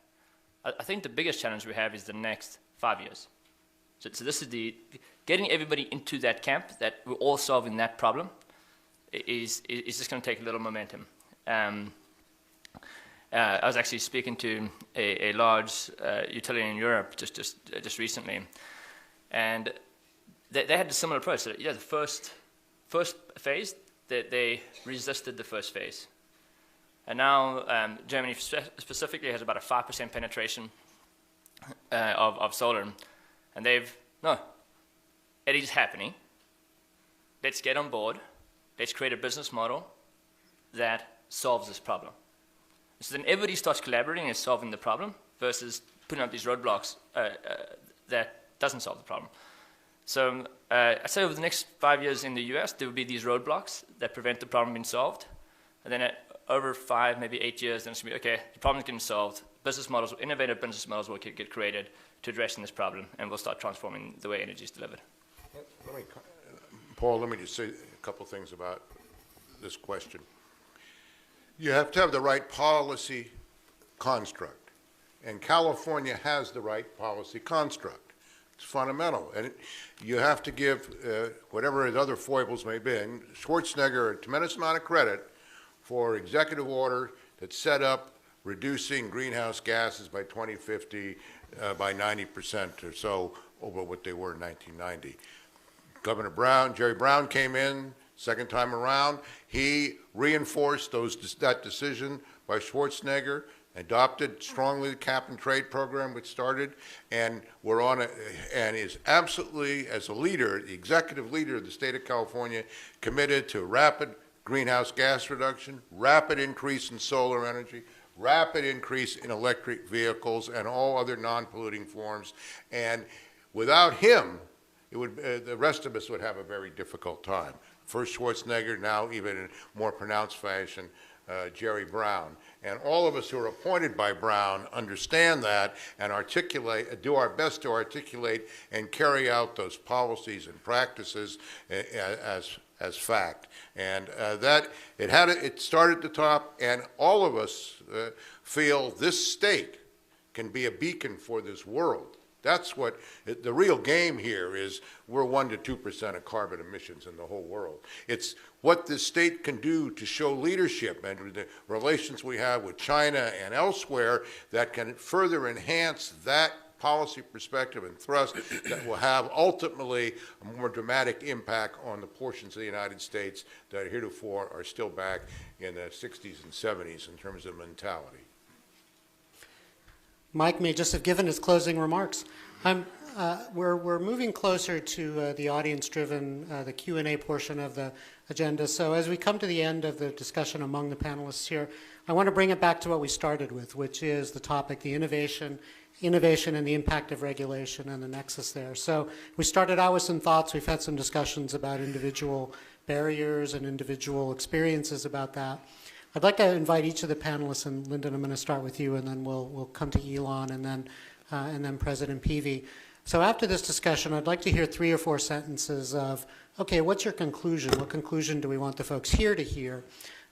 I think the biggest challenge we have is the next 5 years. So this is getting everybody into that camp that we're all solving that problem is just going to take a little momentum. I was actually speaking to a large utility in Europe just recently, and they had a similar approach. So, the first phase, they resisted the first phase. And now Germany specifically has about a 5% penetration of solar. And no, it is happening. Let's get on board. Let's create a business model that solves this problem. So then everybody starts collaborating and solving the problem versus putting up these roadblocks that doesn't solve the problem. So I'd say over the next 5 years in the US, there will be these roadblocks that prevent the problem being solved. And then over 5, maybe 8 years, then it's going to be, okay, the problem's getting solved. Business models, innovative business models will get created to addressing this problem, and we'll start transforming the way energy is delivered. Paul, let me just say a couple things about this question. You have to have the right policy construct, and California has the right policy construct. It's fundamental, and you have to give, whatever his other foibles may be, Schwarzenegger a tremendous amount of credit for executive order that set up reducing greenhouse gases by 2050 by 90% or so over what they were in 1990. Governor Brown, Jerry Brown came in, second time around. He reinforced that decision by Schwarzenegger, adopted strongly the cap and trade program which started, and we're on it, and is absolutely, as a leader, the executive leader of the state of California, committed to rapid greenhouse gas reduction, rapid increase in solar energy, rapid increase in electric vehicles and all other non-polluting forms. And without him, it would, the rest of us would have a very difficult time. First Schwarzenegger, now even in more pronounced fashion, Jerry Brown. And all of us who are appointed by Brown understand that and articulate, do our best to articulate and carry out those policies and practices as fact. And that it started at the top, and all of us feel this state can be a beacon for this world. That's what the real game here is. We're 1% to 2% of carbon emissions in the whole world. It's what this state can do to show leadership and the relations we have with China and elsewhere that can further enhance that policy perspective and thrust that will have ultimately a more dramatic impact on the portions of the United States that heretofore are still back in the 60s and 70s in terms of mentality. Mike may just have given his closing remarks. We're moving closer to the audience-driven, the Q&A portion of the agenda. So as we come to the end of the discussion among the panelists here, I want to bring it back to what we started with, which is the topic, the innovation and the impact of regulation and the nexus there. So we started out with some thoughts. We've had some discussions about individual barriers and individual experiences about that. I'd like to invite each of the panelists, and Lyndon, I'm going to start with you, and then we'll come to Elon, and then President Peavy. So after this discussion, I'd like to hear 3 or 4 sentences of, okay, what's your conclusion? What conclusion do we want the folks here to hear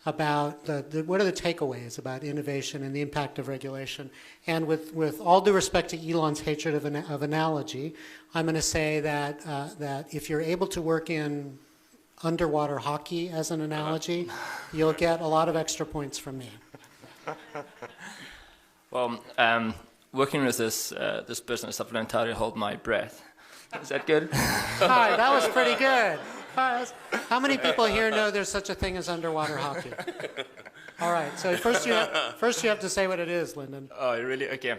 about what are the takeaways about innovation and the impact of regulation? And with all due respect to Elon's hatred of analogy, I'm going to say that if you're able to work in underwater hockey as an analogy, you'll get a lot of extra points from me. Well, working with this business, I've learned how to hold my breath. Is that good? All right, that was pretty good. How many people here know there's such a thing as underwater hockey? All right, so first you have to say what it is, Lyndon. Oh, really? Okay.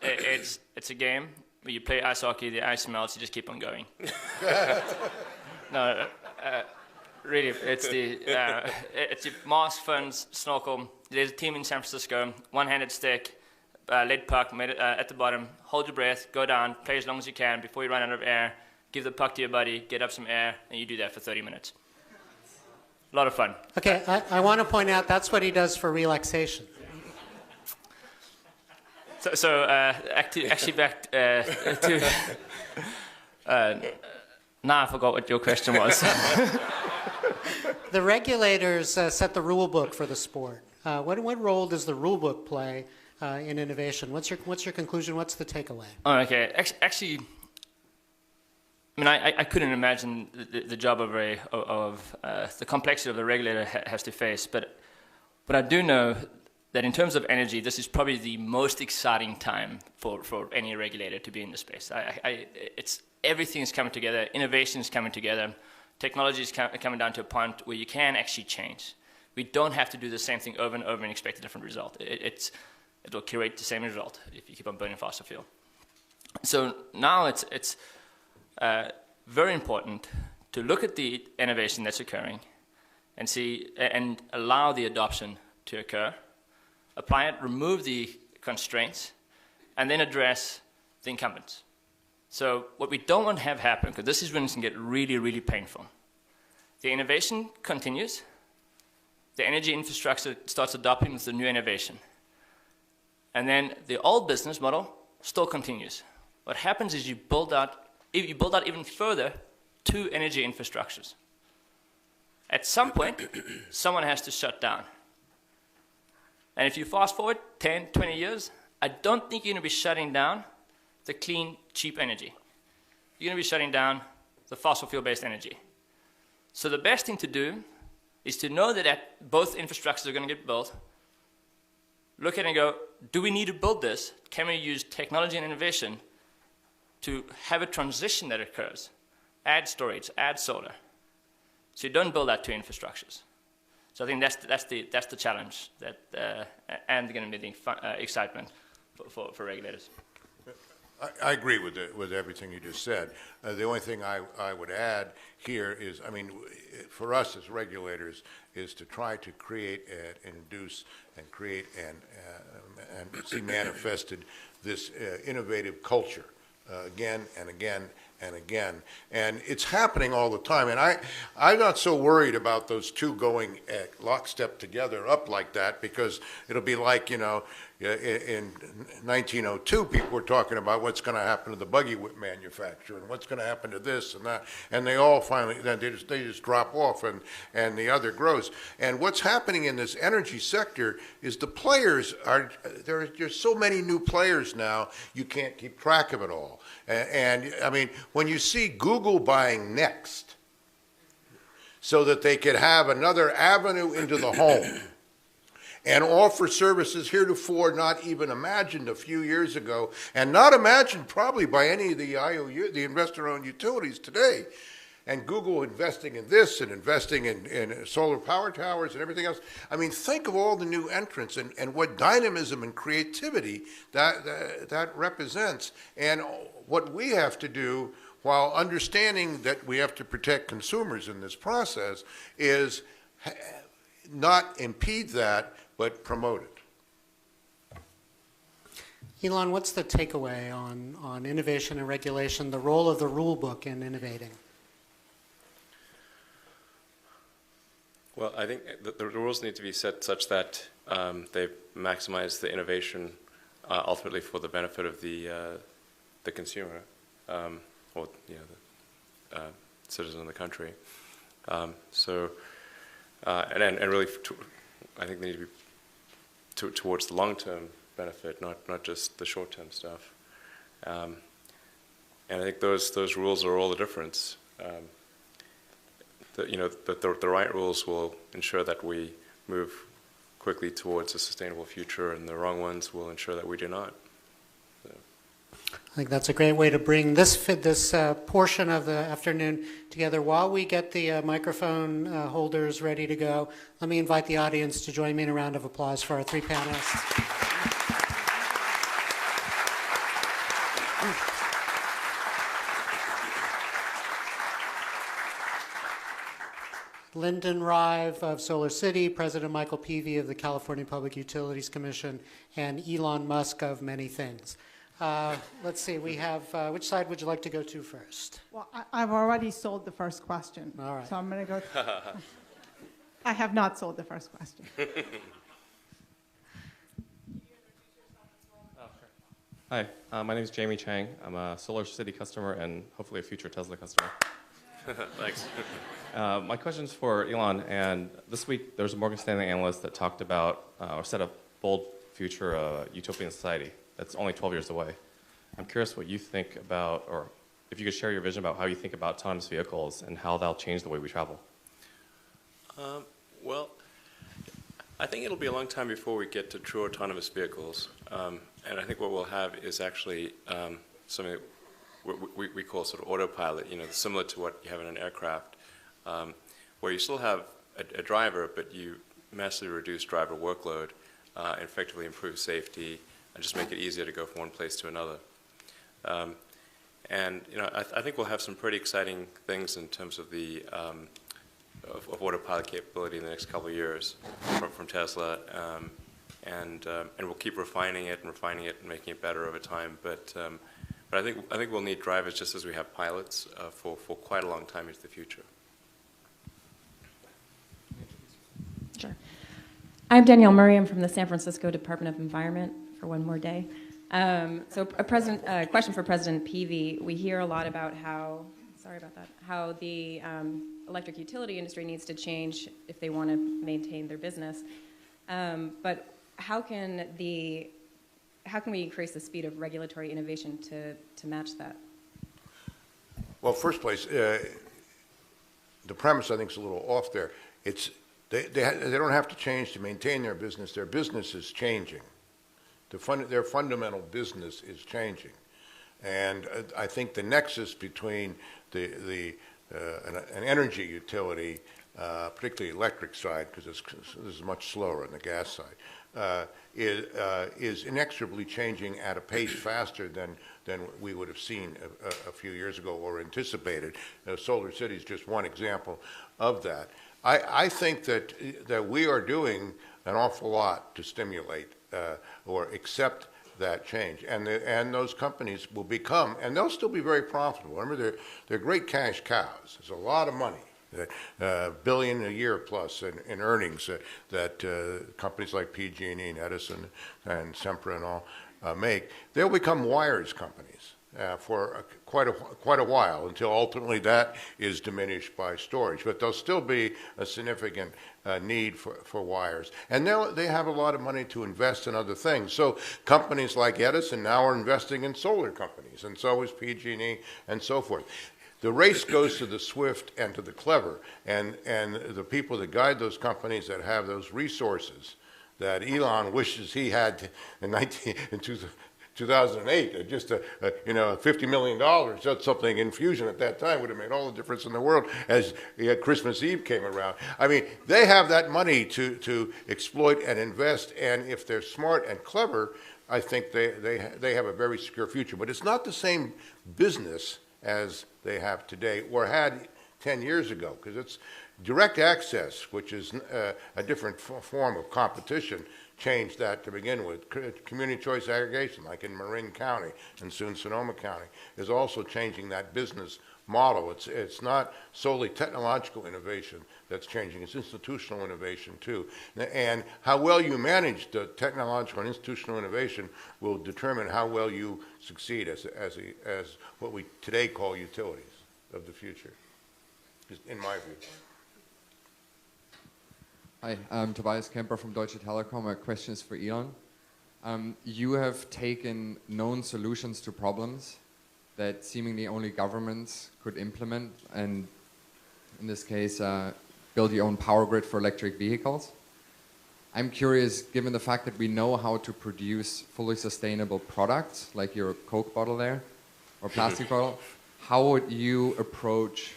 It's a game where you play ice hockey, the ice melts, you just keep on going. No, really, it's your mask, fins, snorkel. There's a team in San Francisco, one-handed stick, lead puck at the bottom. Hold your breath, go down, play as long as you can before you run out of air. Give the puck to your buddy, get up some air, and you do that for 30 minutes. A lot of fun. Okay, I want to point out that's what he does for relaxation. So actually back to... now I forgot what your question was. The regulators set the rule book for the sport. What role does the rule book play in innovation? What's your conclusion? What's the takeaway? Oh, okay. Actually, I mean, I couldn't imagine the job of the complexity of the regulator has to face, but I do know that in terms of energy, this is probably the most exciting time for any regulator to be in the space. everything is coming together, innovation is coming together, technology is coming down to a point where you can actually change. We don't have to do the same thing over and over and expect a different result. It will create the same result if you keep on burning fossil fuel. So now it's very important to look at the innovation that's occurring and see and allow the adoption to occur, apply it, remove the constraints, and then address the incumbents. So what we don't want to have happen, because this is when it can get really, really painful. The innovation continues. The energy infrastructure starts adopting the new innovation. And then the old business model still continues. What happens is you build out even further 2 energy infrastructures. At some point, someone has to shut down. And if you fast forward 10, 20 years, I don't think you're going to be shutting down the clean, cheap energy. You're going to be shutting down the fossil fuel-based energy. So the best thing to do is to know that both infrastructures are going to get built, look at it and go, do we need to build this? Can we use technology and innovation to have a transition that occurs? Add storage, add solar. So you don't build out 2 infrastructures. So I think that's the challenge and going to be the excitement for regulators. I agree with everything you just said. The only thing I would add here is, I mean, for us as regulators, is to try to create and induce and create and see manifested this innovative culture again and again and again. And it's happening all the time. And I'm not so worried about those 2 going lockstep together up like that, because it'll be like, you know, in 1902, people were talking about what's going to happen to the buggy whip manufacturer and what's going to happen to this and that, and they all finally, then they just drop off, and the other grows. And what's happening in this energy sector is the players are, there's so many new players now, you can't keep track of it all. And I mean, when you see Google buying Next so that they could have another avenue into the home, and offer services heretofore not even imagined a few years ago, and not imagined probably by any of the IOU, the investor-owned utilities today. And Google investing in this and investing in solar power towers and everything else. I mean, think of all the new entrants and what dynamism and creativity that represents. And what we have to do, while understanding that we have to protect consumers in this process, is not impede that, but promote it. Elon, what's the takeaway on innovation and regulation, the role of the rule book in innovating? Well, I think the rules need to be set such that they maximize the innovation ultimately for the benefit of the consumer, or the citizen of the country. And really, I think they need to be towards the long-term benefit, not just the short-term stuff. And I think those rules are all the difference. The right rules will ensure that we move quickly towards a sustainable future, and the wrong ones will ensure that we do not. So. I think that's a great way to bring this portion of the afternoon together. While we get the microphone holders ready to go, let me invite the audience to join me in a round of applause for our 3 panelists. Lyndon Rive of Solar City, President Michael Peavy of the California Public Utilities Commission, and Elon Musk of many things. Let's see, we have, which side would you like to go to first? Well, I've already sold the first question. All right. So I'm going to go. I have not sold the first question. Hi, my name is Jamie Chang. I'm a Solar City customer and hopefully a future Tesla customer. Thanks. My question is for Elon, and this week there was a Morgan Stanley analyst that talked about or set a bold future utopian society that's only 12 years away. I'm curious what you think about, or if you could share your vision about how you think about autonomous vehicles and how that'll change the way we travel. Well, I think it'll be a long time before we get to true autonomous vehicles. And I think what we'll have is actually something that we call sort of autopilot, similar to what you have in an aircraft, where you still have a driver, but you massively reduce driver workload, effectively improve safety, and just make it easier to go from one place to another. And I think we'll have some pretty exciting things in terms of the of autopilot capability in the next couple of years from Tesla, and we'll keep refining it and making it better over time. But I think we'll need drivers just as we have pilots for quite a long time into the future. Sure. I'm Danielle Murray. I'm from the San Francisco Department of Environment for one more day. So a question for President Peavy. We hear a lot about how the electric utility industry needs to change if they want to maintain their business. But how can we increase the speed of regulatory innovation to match that? Well, first place, the premise I think is a little off there. They don't have to change to maintain their business. Their business is changing. Their fundamental business is changing. And I think the nexus between an energy utility, particularly electric side, because this is much slower on the gas side, is inexorably changing at a pace faster than we would have seen a few years ago or anticipated. Solar City is just one example of that. I think that we are doing an awful lot to stimulate or accept that change, and those companies will become, and they'll still be very profitable. Remember, they're great cash cows. There's a lot of money, billion a year plus in earnings that companies like PG&E and Edison and Sempra and all make. They'll become wires companies for quite a while, until ultimately that is diminished by storage. But there'll still be a significant need for wires. And they have a lot of money to invest in other things. So companies like Edison now are investing in solar companies, and so is PG&E and so forth. The race goes to the swift and to the clever, and the people that guide those companies that have those resources that Elon wishes he had in 2008, just $50 million, that's something infusion at that time would have made all the difference in the world as Christmas Eve came around. I mean, they have that money to exploit and invest, and if they're smart and clever, I think they have a very secure future. But it's not the same business as they have today or had 10 years ago, because it's direct access, which is a different form of competition, changed that to begin with. Community choice aggregation, like in Marin County and soon Sonoma County, is also changing that business model. It's not solely technological innovation that's changing, it's institutional innovation too. And how well you manage the technological and institutional innovation will determine how well you succeed as what we today call utilities of the future, in my view. Hi, I'm Tobias Kemper from Deutsche Telekom. My question is for Elon. You have taken known solutions to problems that seemingly only governments could implement, and in this case, build your own power grid for electric vehicles. I'm curious, given the fact that we know how to produce fully sustainable products, like your Coke bottle there, or plastic bottle, how would you approach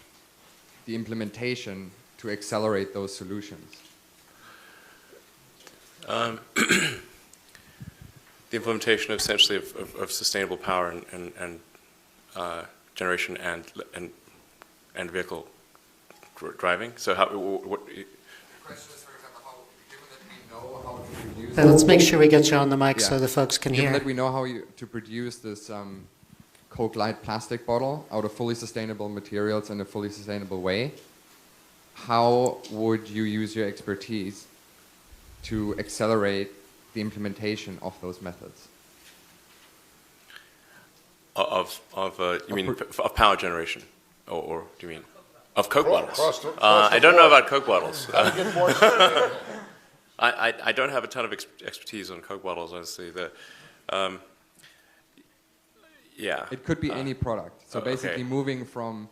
the implementation to accelerate those solutions? The implementation essentially of sustainable power and generation and vehicle driving. So what? The question is, for example, given that we know how to produce. Let's make sure we get you on the mic so the folks can hear. Given that we know how to produce this Coke Light plastic bottle out of fully sustainable materials in a fully sustainable way, how would you use your expertise to accelerate the implementation of those methods? You mean of power generation, or do you mean of Coke bottles? I don't know about Coke bottles. I don't have a ton of expertise on Coke bottles, honestly. Yeah. It could be any product. So basically, okay.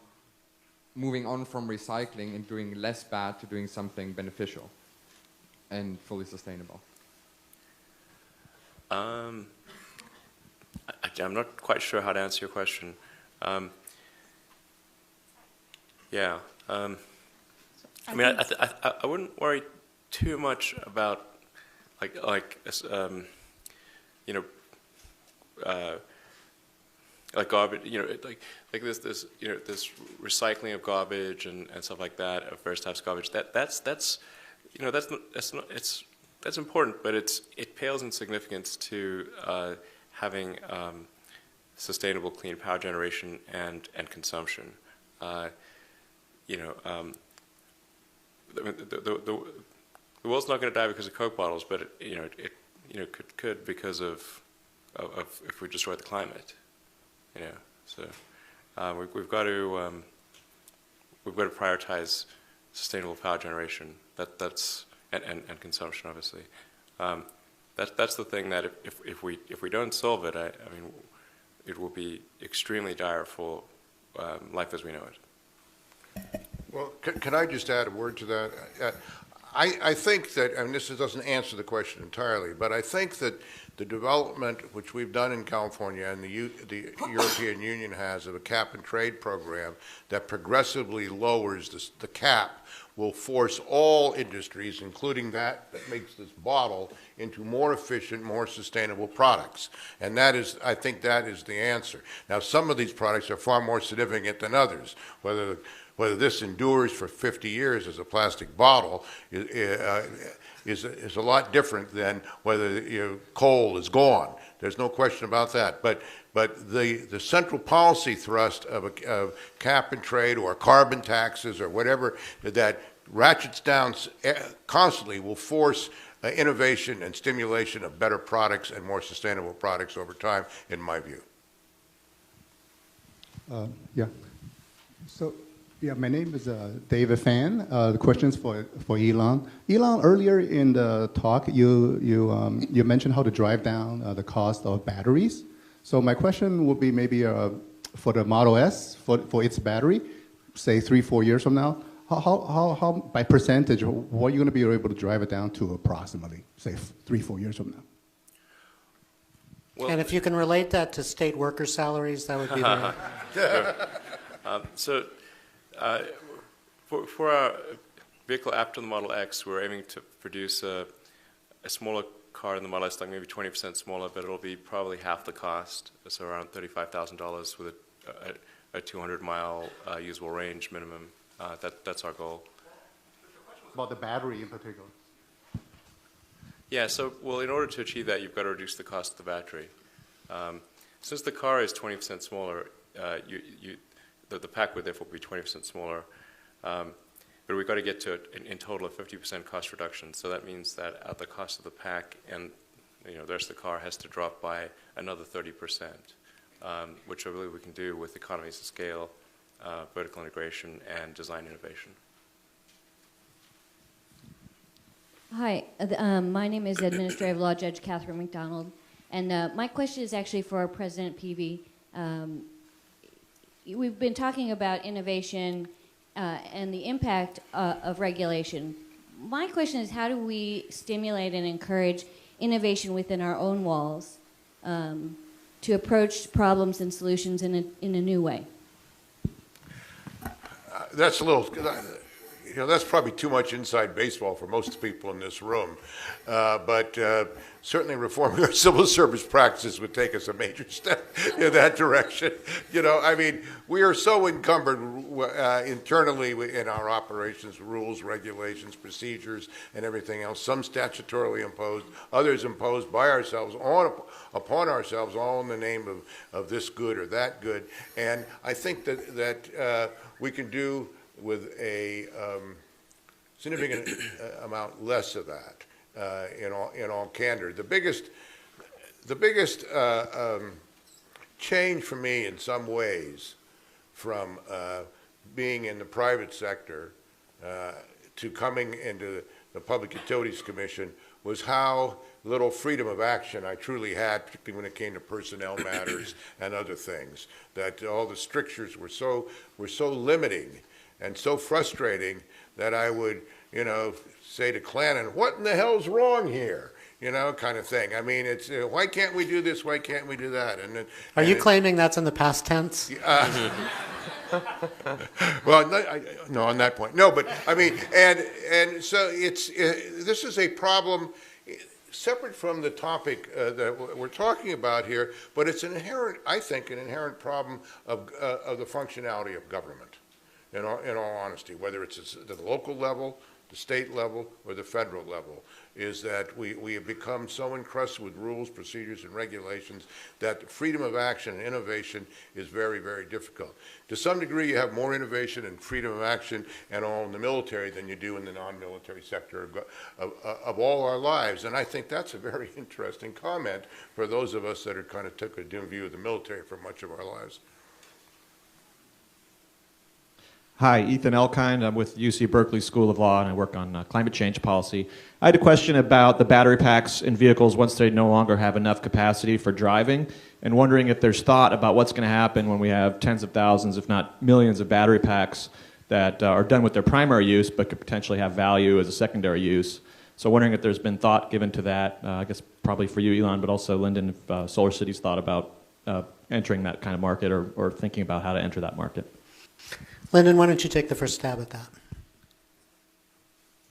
moving on from recycling and doing less bad to doing something beneficial and fully sustainable. I'm not quite sure how to answer your question. Yeah. I mean, I wouldn't worry too much about you know, like garbage, you know, like this recycling of garbage and stuff like that, of various types of garbage. That's you know, that's important, but it pales in significance to having sustainable clean power generation and consumption. You know, the world's not going to die because of Coke bottles, but it could because of if we destroy the climate. You know, so we've got to prioritize sustainable power generation. That's and consumption, obviously. That's the thing that if we don't solve it, I mean, it will be extremely dire for life as we know it. Well, can I just add a word to that? I think that, and this doesn't answer the question entirely, but I think that the development which we've done in California and the European Union has of a cap and trade program that progressively lowers the cap will force all industries, including that makes this bottle, into more efficient, more sustainable products. And that is, I think that is the answer. Now, some of these products are far more significant than others. Whether this endures for 50 years as a plastic bottle is a lot different than whether coal is gone. There's no question about that. But the central policy thrust of cap and trade or carbon taxes or whatever that ratchets down constantly will force innovation and stimulation of better products and more sustainable products over time, in my view. Yeah. So. Yeah, my name is David Fan. The question's for Elon. Elon, earlier in the talk, you mentioned how to drive down the cost of batteries. So my question would be maybe for the Model S, for its battery, say 3-4 years from now, how by percentage, what are you going to be able to drive it down to approximately, say 3-4 years from now? Well, and if you can relate that to state worker salaries, that would be very... So. For our vehicle after the Model X, we're aiming to produce a smaller car in the Model S, like maybe 20% smaller, but it'll be probably half the cost, so around $35,000 with a 200-mile usable range minimum. That's our goal. About the battery in particular. Yeah, so, well, in order to achieve that, you've got to reduce the cost of the battery. Since the car is 20% smaller, the pack would therefore be 20% smaller, but we've got to get to in total a 50% cost reduction. So that means that the cost of the pack and the rest of the car has to drop by another 30%, which I believe we can do with economies of scale, vertical integration, and design innovation. Hi, my name is Administrative Law Judge Catherine McDonald, and my question is actually for President Peavy. We've been talking about innovation and the impact of regulation. My question is, how do we stimulate and encourage innovation within our own walls to approach problems and solutions in a new way? That's a little, that's probably too much inside baseball for most people in this room. But certainly reforming our civil service practices would take us a major step in that direction. I mean, we are so encumbered internally in our operations, rules, regulations, procedures, and everything else. Some statutorily imposed, others imposed by ourselves, upon ourselves, all in the name of this good or that good. And I think that we can do with a significant amount less of that. In all candor, the biggest change for me in some ways from being in the private sector to coming into the Public Utilities Commission was how little freedom of action I truly had, particularly when it came to personnel matters and other things. That all the strictures were so limiting and so frustrating that I would, say to Clannon, "What in the hell's wrong here?" you know, kind of thing. I mean, it's why can't we do this? Why can't we do that? And Are you claiming that's in the past tense? Well, no, on that point, no. But I mean, and so this is a problem separate from the topic that we're talking about here. But it's an inherent, I think, an inherent problem of the functionality of government. In all honesty, whether it's at the local level, the state level, or the federal level, is that we have become so encrusted with rules, procedures, and regulations that freedom of action and innovation is very, very difficult. To some degree, you have more innovation and freedom of action and all in the military than you do in the non-military sector of all our lives. And I think that's a very interesting comment for those of us that are kind of took a dim view of the military for much of our lives. Hi, Ethan Elkind. I'm with UC Berkeley School of Law, and I work on climate change policy. I had a question about the battery packs in vehicles once they no longer have enough capacity for driving, and wondering if there's thought about what's going to happen when we have tens of thousands, if not millions, of battery packs that are done with their primary use but could potentially have value as a secondary use. So wondering if there's been thought given to that, I guess probably for you, Elon, but also Lyndon, if Solar City's thought about entering that kind of market or thinking about how to enter that market. Lyndon, why don't you take the first stab at that?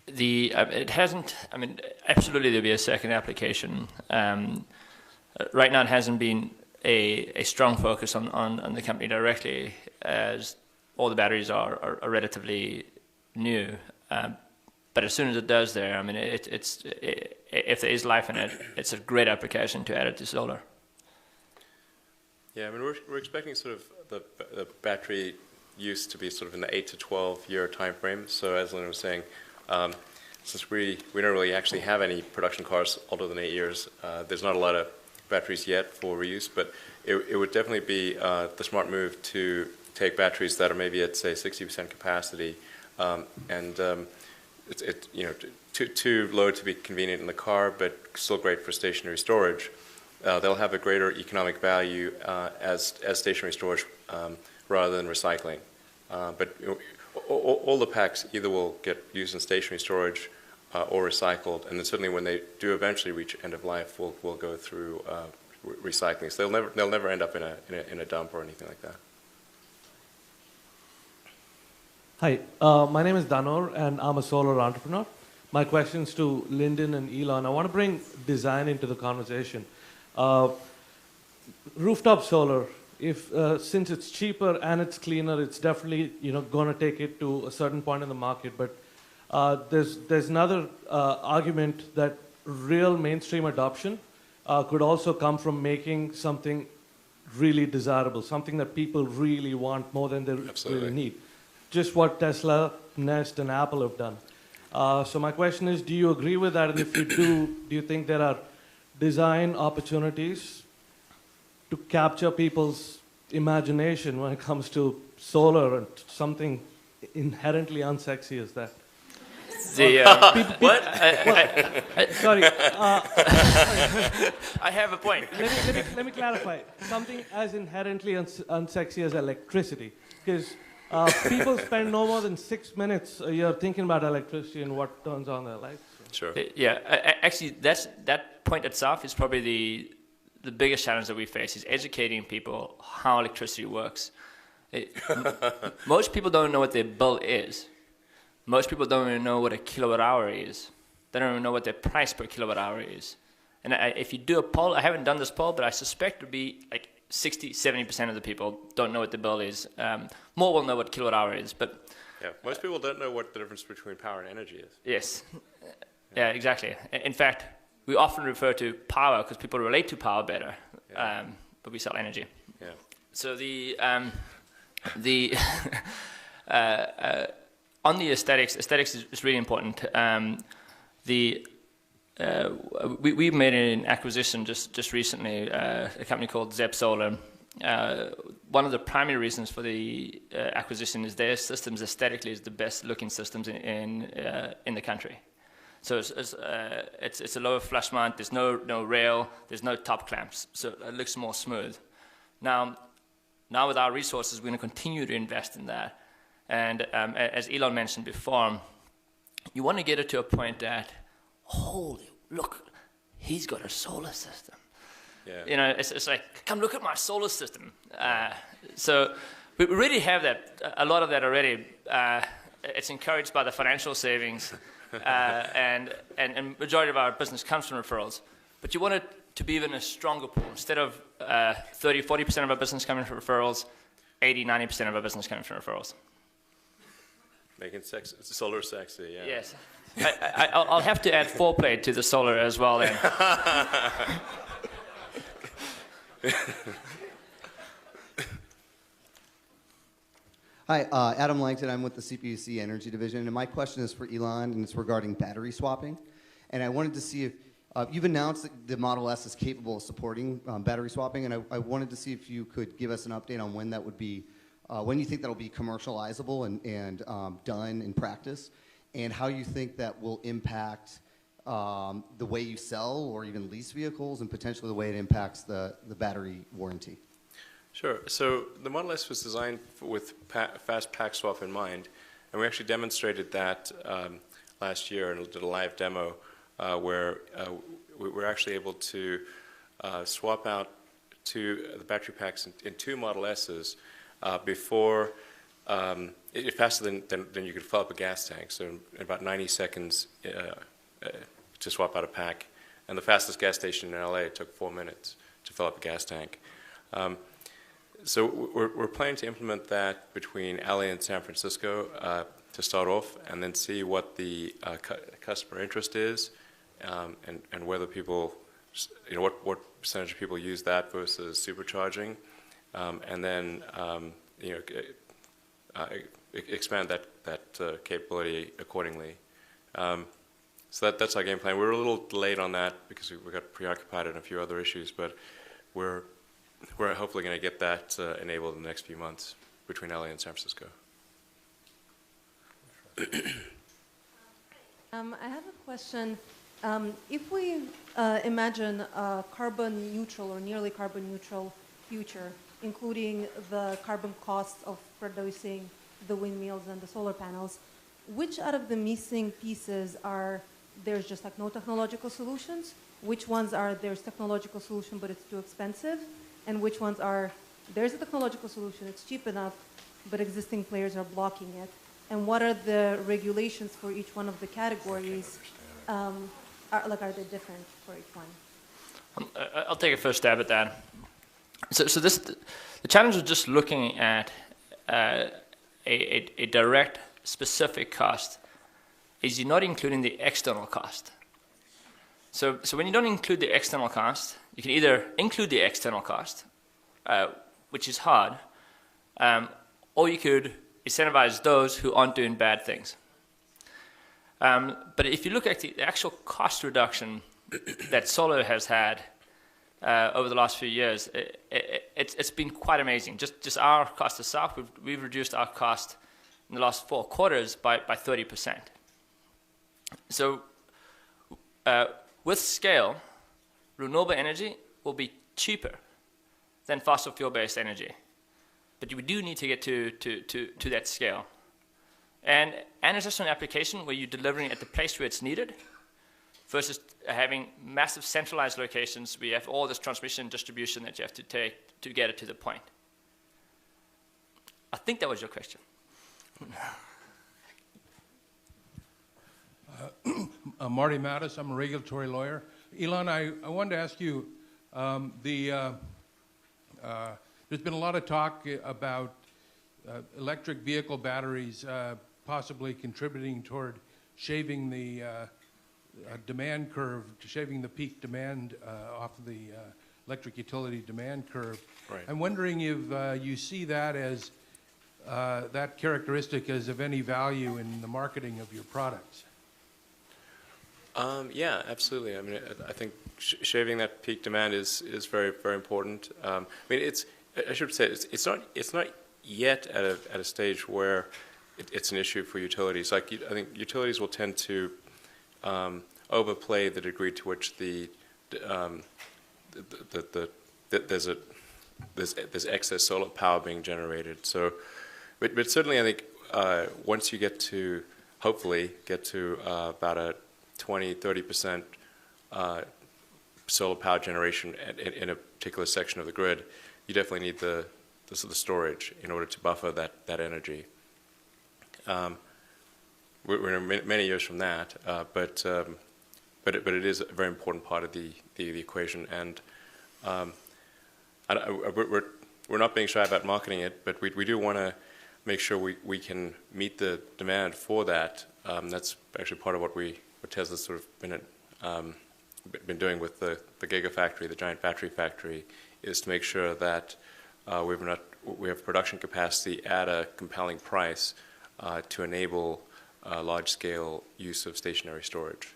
It hasn't, I mean, absolutely there'll be a second application. Right now it hasn't been a strong focus on the company directly, as all the batteries are relatively new. But as soon as it does there, I mean, if there is life in it, it's a great application to add it to solar. Yeah, I mean, we're expecting sort of the battery use to be sort of in the 8 to 12 year time frame. So as Lyndon was saying, since we don't really actually have any production cars older than 8 years, there's not a lot of batteries yet for reuse, but it would definitely be the smart move to take batteries that are maybe at, say, 60% capacity, and it's you know, too low to be convenient in the car, but still great for stationary storage. They'll have a greater economic value as stationary storage rather than recycling. But all the packs either will get used in stationary storage or recycled, and then certainly when they do eventually reach end of life, will go through recycling. So they'll never end up in a dump or anything like that. Hi, my name is Danor, and I'm a solar entrepreneur. My question's to Lyndon and Elon. I want to bring design into the conversation. Rooftop solar. Since it's cheaper and it's cleaner, it's definitely going to take it to a certain point in the market. But there's another argument that real mainstream adoption could also come from making something really desirable, something that people really want more than they really need. Just what Tesla, Nest, and Apple have done. So my question is, do you agree with that? And if you do you think there are design opportunities to capture people's imagination when it comes to solar and something inherently unsexy as that? What? Sorry. I have a point. Let me clarify. Something as inherently unsexy as electricity. Because people spend no more than 6 minutes a year thinking about electricity and what turns on their lights. Sure. Yeah, actually, that point itself is probably the biggest challenge that we face, is educating people how electricity works. Most people don't know what their bill is. Most people don't even know what a kilowatt hour is. They don't even know what their price per kilowatt hour is. And if you do a poll, I haven't done this poll, but I suspect it would be like 60, 70% of the people don't know what the bill is. More will know what kilowatt hour is, but... Yeah, most people don't know what the difference between power and energy is. Yes. Yeah, exactly. In fact, we often refer to power because people relate to power better, but we sell energy. Yeah. So on the aesthetics is really important. We made an acquisition just recently, a company called Zep Solar. One of the primary reasons for the acquisition is their systems aesthetically is the best looking systems in the country. So it's a lower flush mount. There's no rail. There's no top clamps. So it looks more smooth. Now with our resources, we're going to continue to invest in that. And as Elon mentioned before, you want to get it to a point that, holy, look, he's got a solar system. Yeah. You know, it's like, come look at my solar system. So we really have that, a lot of that already. It's encouraged by the financial savings, and majority of our business comes from referrals. But you want it to be even a stronger pool. Instead of 30, 40% of our business coming from referrals, 80, 90% of our business coming from referrals. Making solar sexy, yeah. Yes. I'll have to add foreplay to the solar as well then. Hi, Adam Langton. I'm with the CPUC Energy Division, and my question is for Elon, and it's regarding battery swapping. And I wanted to see if you've announced that the Model S is capable of supporting battery swapping, and I wanted to see if you could give us an update on when that would be, when you think that'll be commercializable and done in practice, and how you think that will impact the way you sell or even lease vehicles, and potentially the way it impacts the battery warranty. Sure. So the Model S was designed with fast pack swap in mind, and we actually demonstrated that last year and did a live demo where we were actually able to swap out the battery packs in 2 Model S's before faster than you could fill up a gas tank. So in about 90 seconds to swap out a pack, and the fastest gas station in LA took 4 minutes to fill up a gas tank. So we're planning to implement that between LA and San Francisco to start off, and then see what the customer interest is, and whether people, what percentage of people use that versus supercharging, and then expand that capability accordingly. So that's our game plan. We're a little delayed on that because we got preoccupied in a few other issues, but we're hopefully going to get that enabled in the next few months between LA and San Francisco. I have a question. If we imagine a carbon neutral or nearly carbon neutral future, including the carbon costs of producing the windmills and the solar panels, which out of the missing pieces are there's just like no technological solutions? Which ones are there's technological solution but it's too expensive? And which ones are, there's a technological solution, it's cheap enough, but existing players are blocking it? And what are the regulations for each one of the categories? Are they different for each one? I'll take a first stab at that. So the challenge of just looking at a direct, specific cost is you're not including the external cost. So when you don't include the external cost, you can either include the external cost, which is hard, or you could incentivize those who aren't doing bad things. But if you look at the actual cost reduction that solar has had over the last few years, it's been quite amazing. Just our cost itself, we've reduced our cost in the last 4 quarters by 30%. So with scale, renewable energy will be cheaper than fossil fuel-based energy. But we do need to get to that scale. And it's just an application where you're delivering at the place where it's needed versus having massive centralized locations where you have all this transmission and distribution that you have to take to get it to the point. I think that was your question. Marty Mattis, I'm a regulatory lawyer. Elon, I wanted to ask you, there's been a lot of talk about electric vehicle batteries possibly contributing toward shaving the demand curve, shaving the peak demand off of the electric utility demand curve. Right. I'm wondering if you see that as that characteristic as of any value in the marketing of your products. Yeah, absolutely. I mean, I think shaving that peak demand is very, very important. I mean, I should say it's not yet at a stage where it's an issue for utilities. Like I think utilities will tend to overplay the degree to which there's excess solar power being generated. So, but certainly I think once you hopefully get to about a 20-30% solar power generation in a particular section of the grid, you definitely need the storage in order to buffer that energy. We're many years from that, but it is a very important part of the equation, and we're not being shy about marketing it, but we do want to make sure we can meet the demand for that. That's actually part of what Tesla's sort of been doing with the Gigafactory, the giant battery factory, is to make sure that we have production capacity at a compelling price to enable large-scale use of stationary storage.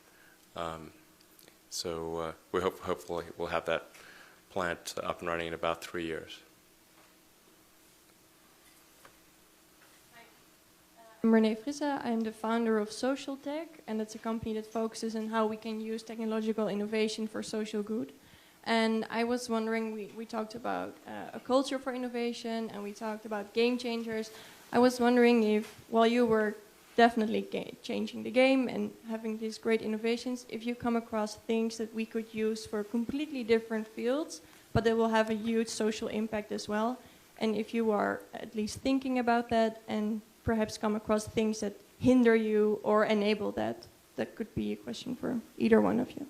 So we hopefully we'll have that plant up and running in about 3 years. I'm Renee Frisse. I'm the founder of Social Tech, and it's a company that focuses on how we can use technological innovation for social good. And I was wondering, we talked about a culture for innovation, and we talked about game changers. I was wondering if, while you were definitely changing the game and having these great innovations, if you come across things that we could use for completely different fields, but they will have a huge social impact as well. And if you are at least thinking about that and perhaps come across things that hinder you or enable that, that could be a question for either one of you.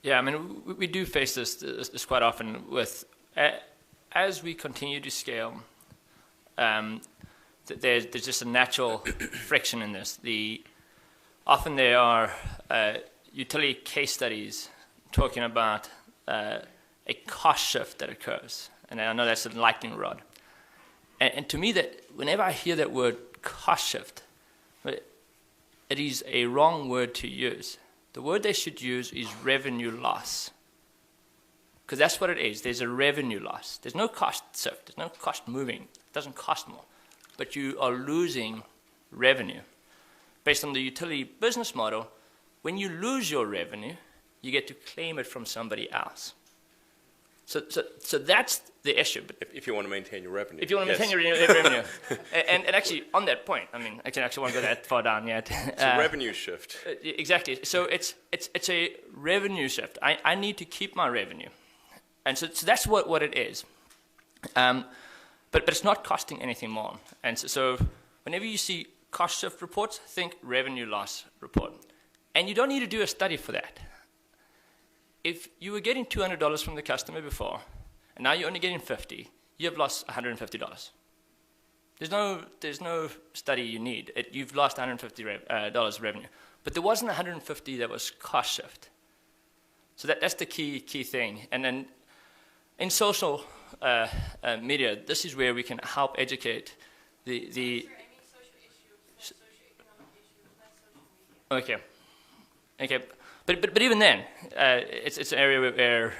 Yeah, I mean, we do face this quite often with, as we continue to scale, there's just a natural friction in this. Often there are utility case studies talking about a cost shift that occurs, and I know that's a lightning rod. And to me, that whenever I hear that word cost shift, it is a wrong word to use. The word they should use is revenue loss, because that's what it is. There's a revenue loss. There's no cost shift. There's no cost moving. It doesn't cost more. But you are losing revenue. Based on the utility business model, when you lose your revenue, you get to claim it from somebody else. So that's the issue. But if you want to maintain your revenue. If you want to maintain your revenue. And actually, on that point, I mean, I actually won't go that far down yet. It's a revenue shift. Exactly. So it's a revenue shift. I need to keep my revenue. And so that's what it is. But it's not costing anything more. And so whenever you see cost shift reports, think revenue loss report. And you don't need to do a study for that. If you were getting $200 from the customer before, and now you're only getting $50, you have lost $150. There's no study you need. You've lost $150 revenue. But there wasn't $150 that was cost shift. So that's the key thing. And then in social media, this is where we can help educate the Okay. But even then, it's an area where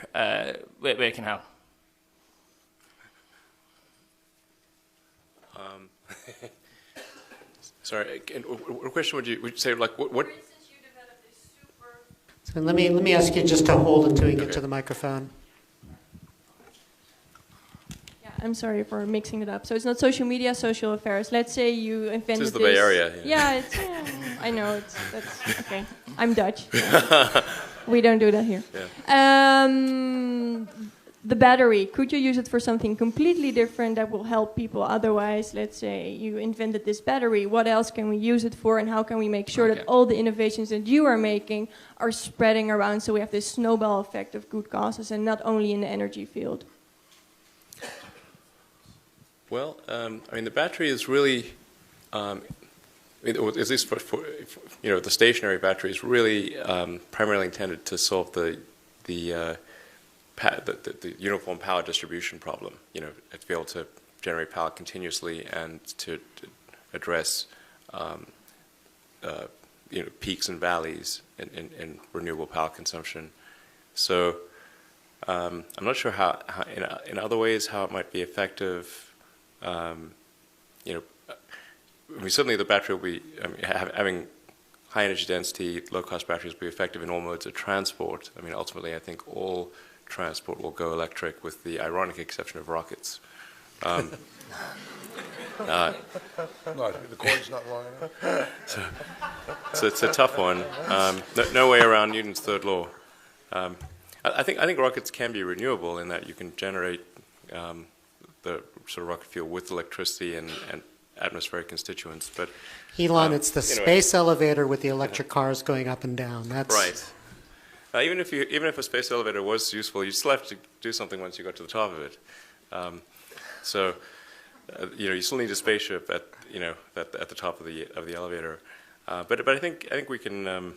it can help. Sorry, what question would you say? Like what? So let me ask you just to hold until we get to the microphone. I'm sorry for mixing it up. So it's not social media, social affairs. Let's say you invented this. Is the Bay Area. Yeah, I know. That's okay. I'm Dutch. We don't do that here. Yeah. The battery, could you use it for something completely different that will help people otherwise? Let's say you invented this battery. What else can we use it for, and how can we make sure that all the innovations that you are making are spreading around so we have this snowball effect of good causes and not only in the energy field? Well, I mean, the battery is really, at least for the stationary battery is really primarily intended to solve the uniform power distribution problem. To be able to generate power continuously and to address peaks and valleys in renewable power consumption. So I'm not sure how in other ways how it might be effective. Certainly the battery will be, having high energy density, low cost batteries will be effective in all modes of transport. I mean, ultimately, I think all transport will go electric with the ironic exception of rockets. No, the cord's not long enough. So it's a tough one. No way around Newton's third law. I think rockets can be renewable in that you can generate the sort of rocket fuel with electricity and atmospheric constituents. But Elon, it's the space elevator with the electric cars going up and down. That's right. Even if a space elevator was useful, you still have to do something once you got to the top of it. You still need a spaceship at the top of the elevator. But I think we can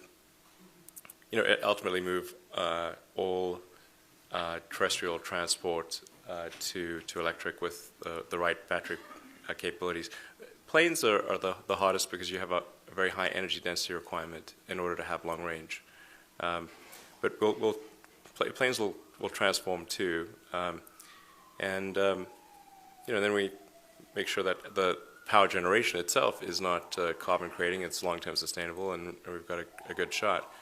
ultimately move all terrestrial transport to electric with the right battery capabilities. Planes are the hardest because you have a very high energy density requirement in order to have long range. But planes will transform too, and then we make sure that the power generation itself is not carbon creating; it's long-term sustainable, and we've got a good shot.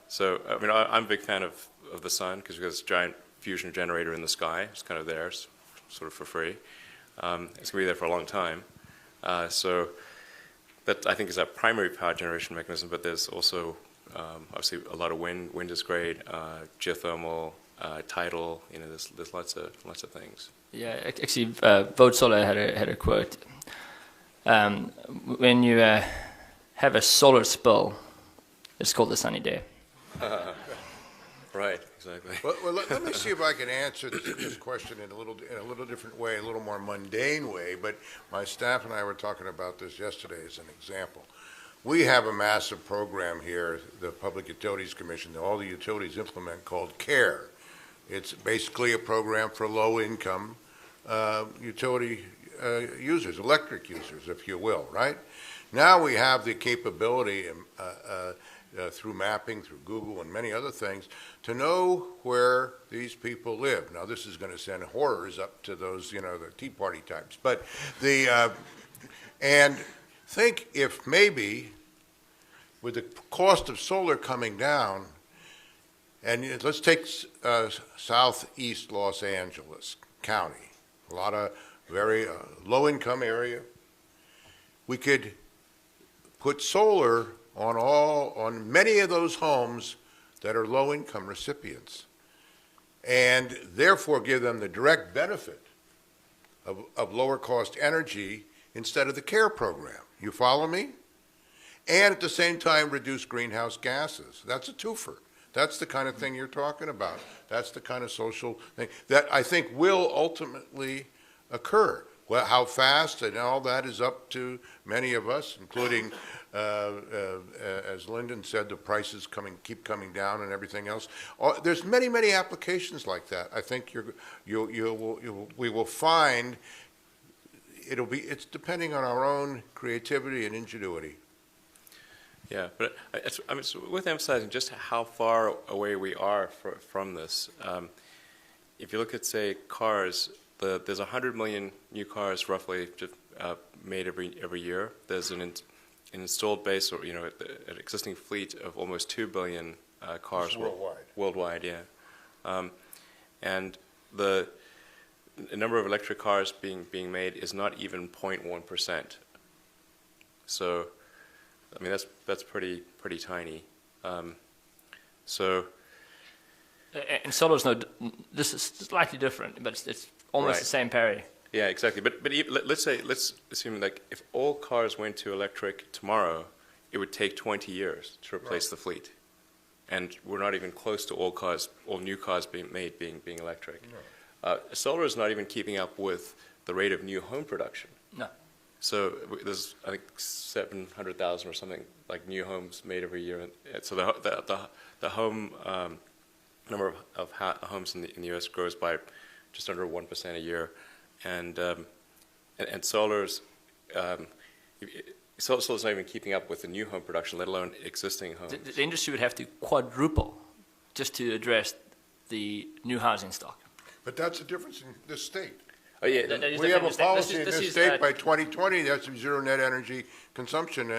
So I mean, I'm a big fan of the sun because we've got this giant fusion generator in the sky. It's kind of there, sort of for free. It's going to be there for a long time. So that, I think, is our primary power generation mechanism, but there's also obviously a lot of wind. Wind is great, geothermal, tidal, there's lots of things. Yeah, actually, Vote Solar had a quote. When you have a solar spill, it's called a sunny day. Right, exactly. Well, let me see if I can answer this question in a little different way, a little more mundane way. But my staff and I were talking about this yesterday as an example. We have a massive program here, the Public Utilities Commission, that all the utilities implement, called CARE. It's basically a program for low-income utility users, electric users, if you will, right? Now we have the capability through mapping, through Google and many other things, to know where these people live. Now, this is going to send horrors up to those, the Tea Party types. But and think if maybe with the cost of solar coming down, and let's take southeast Los Angeles County, a lot of very low-income area, we could put solar on many of those homes that are low-income recipients, and therefore give them the direct benefit of lower-cost energy instead of the CARE program. You follow me? And at the same time, reduce greenhouse gases. That's a twofer. That's the kind of thing you're talking about. That's the kind of social thing that I think will ultimately occur. Well, how fast and all that is up to many of us, including, as Lyndon said, the prices keep coming down and everything else. There's many, many applications like that. I think we will find it's depending on our own creativity and ingenuity. Yeah, but it's worth emphasizing just how far away we are from this. If you look at, say, cars, there's 100 million new cars roughly made every year. There's an installed base, or an existing fleet of almost 2 billion cars worldwide. Worldwide, yeah. And the number of electric cars being made is not even 0.1%. So, I mean, that's pretty tiny. And solar this is slightly different, but it's almost the same parity. Yeah, exactly. But let's assume like if all cars went to electric tomorrow, it would take 20 years to replace the fleet, and we're not even close to all new cars being made being electric. No. Solar is not even keeping up with the rate of new home production. No. So there's, I think, 700,000 or something like new homes made every year. So the home number of homes in the U.S. grows by just under 1% a year, and solar's not even keeping up with the new home production, let alone existing homes. The industry would have to quadruple just to address the new housing stock. But that's the difference in this state. Oh, yeah. We have a policy in this state by 2020 that's zero net energy consumption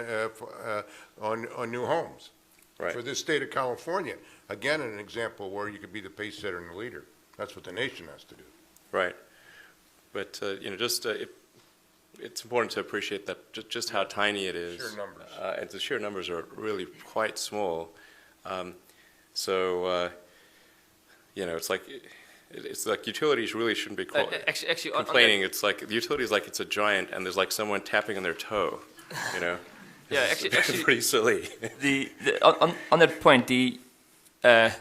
on new homes for this state of California. Again, an example where you could be the pace setter and the leader. That's what the nation has to do. Right. But, it's important to appreciate that just how tiny it is. Sheer numbers. And the sheer numbers are really quite small. It's like utilities really shouldn't be complaining. It's like the utilities like it's a giant and there's like someone tapping on their toe, you know. Yeah, actually, pretty silly. On that point, a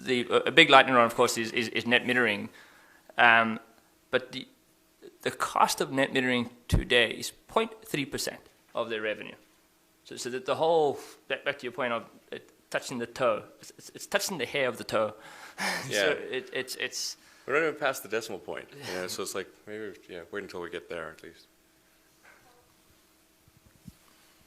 big lightning rod, of course, is net metering, but the cost of net metering today is 0.3% of their revenue. So that the whole back to your point of touching the toe, it's touching the hair of the toe. Yeah. So it's. We're not even past the decimal point, you know. So it's like maybe wait until we get there at least.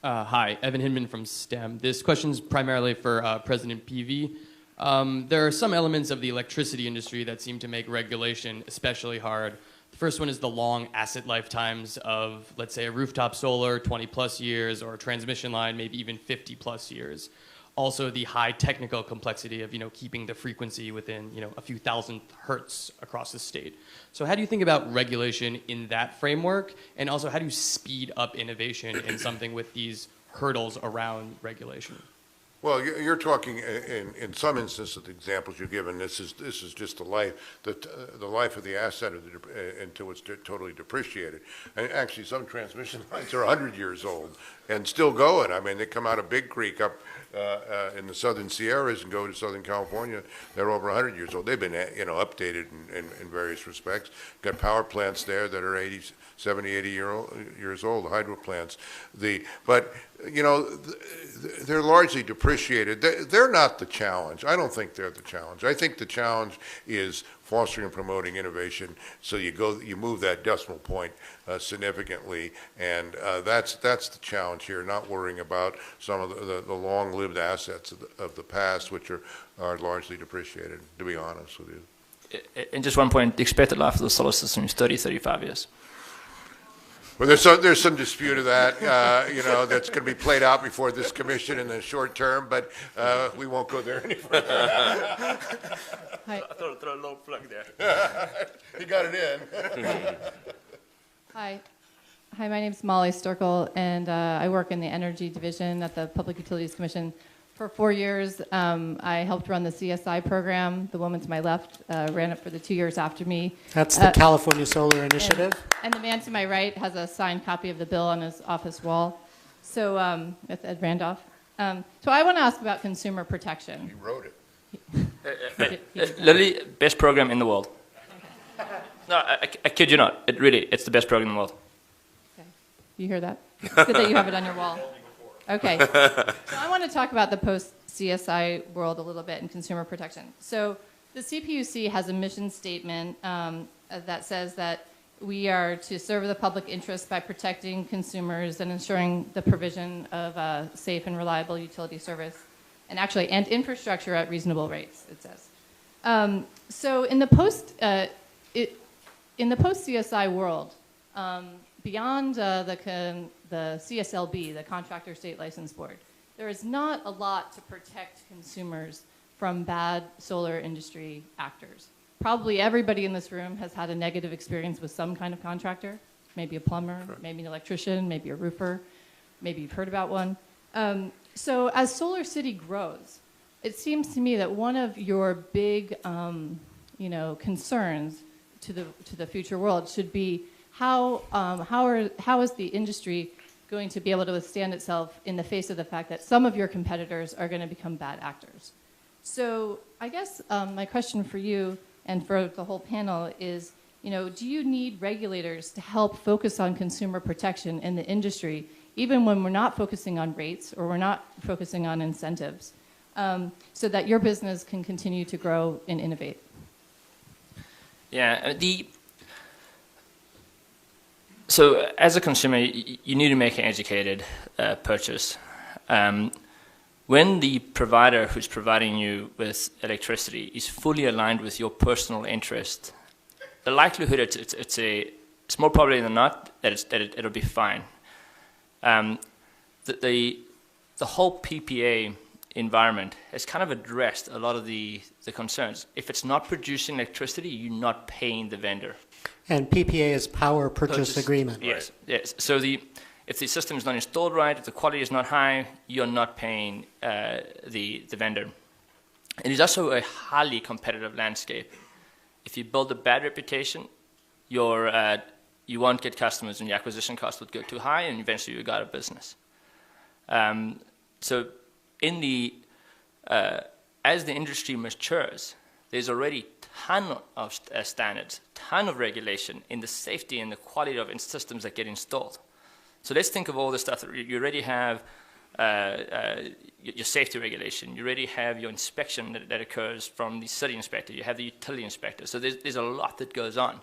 Hi, Evan Hinman from STEM. This question is primarily for President Peavy. There are some elements of the electricity industry that seem to make regulation especially hard. The first one is the long asset lifetimes of, let's say, a rooftop solar, 20 plus years, or a transmission line, maybe even 50 plus years. Also, the high technical complexity of, keeping the frequency within, a few thousand hertz across the state. So how do you think about regulation in that framework? And also, how do you speed up innovation in something with these hurdles around regulation? Well, you're talking in some instances, the examples you've given. This is just the life of the asset until it's totally depreciated. And actually, some transmission lines are 100 years old and still going. I mean, they come out of Big Creek up in the southern Sierras and go to Southern California. They're over 100 years old. They've been updated in various respects. Got power plants there that are 70, 80 years old, hydro plants. But they're largely depreciated. They're not the challenge. I don't think they're the challenge. I think the challenge is fostering and promoting innovation. So you move that decimal point significantly, and that's the challenge here. Not worrying about some of the long-lived assets of the past, which are largely depreciated. To be honest with you. And just one point: the expected life of the solar system is 35 years. Well, there's some dispute of that, that's going to be played out before this commission in the short term, but we won't go there any further. Hi. Throw a little plug there. He got it in. Hi, my name is Molly Sturkle, and I work in the Energy Division at the Public Utilities Commission. For 4 years, I helped run the CSI program. The woman to my left ran it for the 2 years after me. That's the California Solar Initiative. And the man to my right has a signed copy of the bill on his office wall. So, with Ed Randolph. So I want to ask about consumer protection. He wrote it. Literally, best program in the world. No, I kid you not. It's the best program in the world. Okay. You hear that? It's good that you have it on your wall. Okay. So I want to talk about the post-CSI world a little bit and consumer protection. So the CPUC has a mission statement that says that we are to serve the public interest by protecting consumers and ensuring the provision of safe and reliable utility service and infrastructure at reasonable rates, it says. So in the post-CSI world, beyond the CSLB, the Contractor State License Board, there is not a lot to protect consumers from bad solar industry actors. Probably everybody in this room has had a negative experience with some kind of contractor, maybe a plumber, maybe an electrician, maybe a roofer, maybe you've heard about one. So as Solar City grows, it seems to me that one of your big concerns to the future world should be how is the industry going to be able to withstand itself in the face of the fact that some of your competitors are going to become bad actors? So I guess my question for you and for the whole panel is, do you need regulators to help focus on consumer protection in the industry, even when we're not focusing on rates or we're not focusing on incentives, so that your business can continue to grow and innovate? Yeah, so as a consumer, you need to make an educated purchase. When the provider who's providing you with electricity is fully aligned with your personal interest, the likelihood it's more probably than not that it'll be fine. The whole PPA environment has kind of addressed a lot of the concerns. If it's not producing electricity, you're not paying the vendor. And PPA is power purchase agreement. Yes, yes. So If the system is not installed right, if the quality is not high, you're not paying the vendor. It is also a highly competitive landscape. If you build a bad reputation, you won't get customers, and your acquisition cost would go too high, and eventually you go out of business. So as the industry matures, there's already ton of standards, ton of regulation in the safety and the quality of systems that get installed. So let's think of all the stuff that you already have. Your safety regulation, you already have your inspection that occurs from the city inspector, you have the utility inspector, so there's a lot that goes on.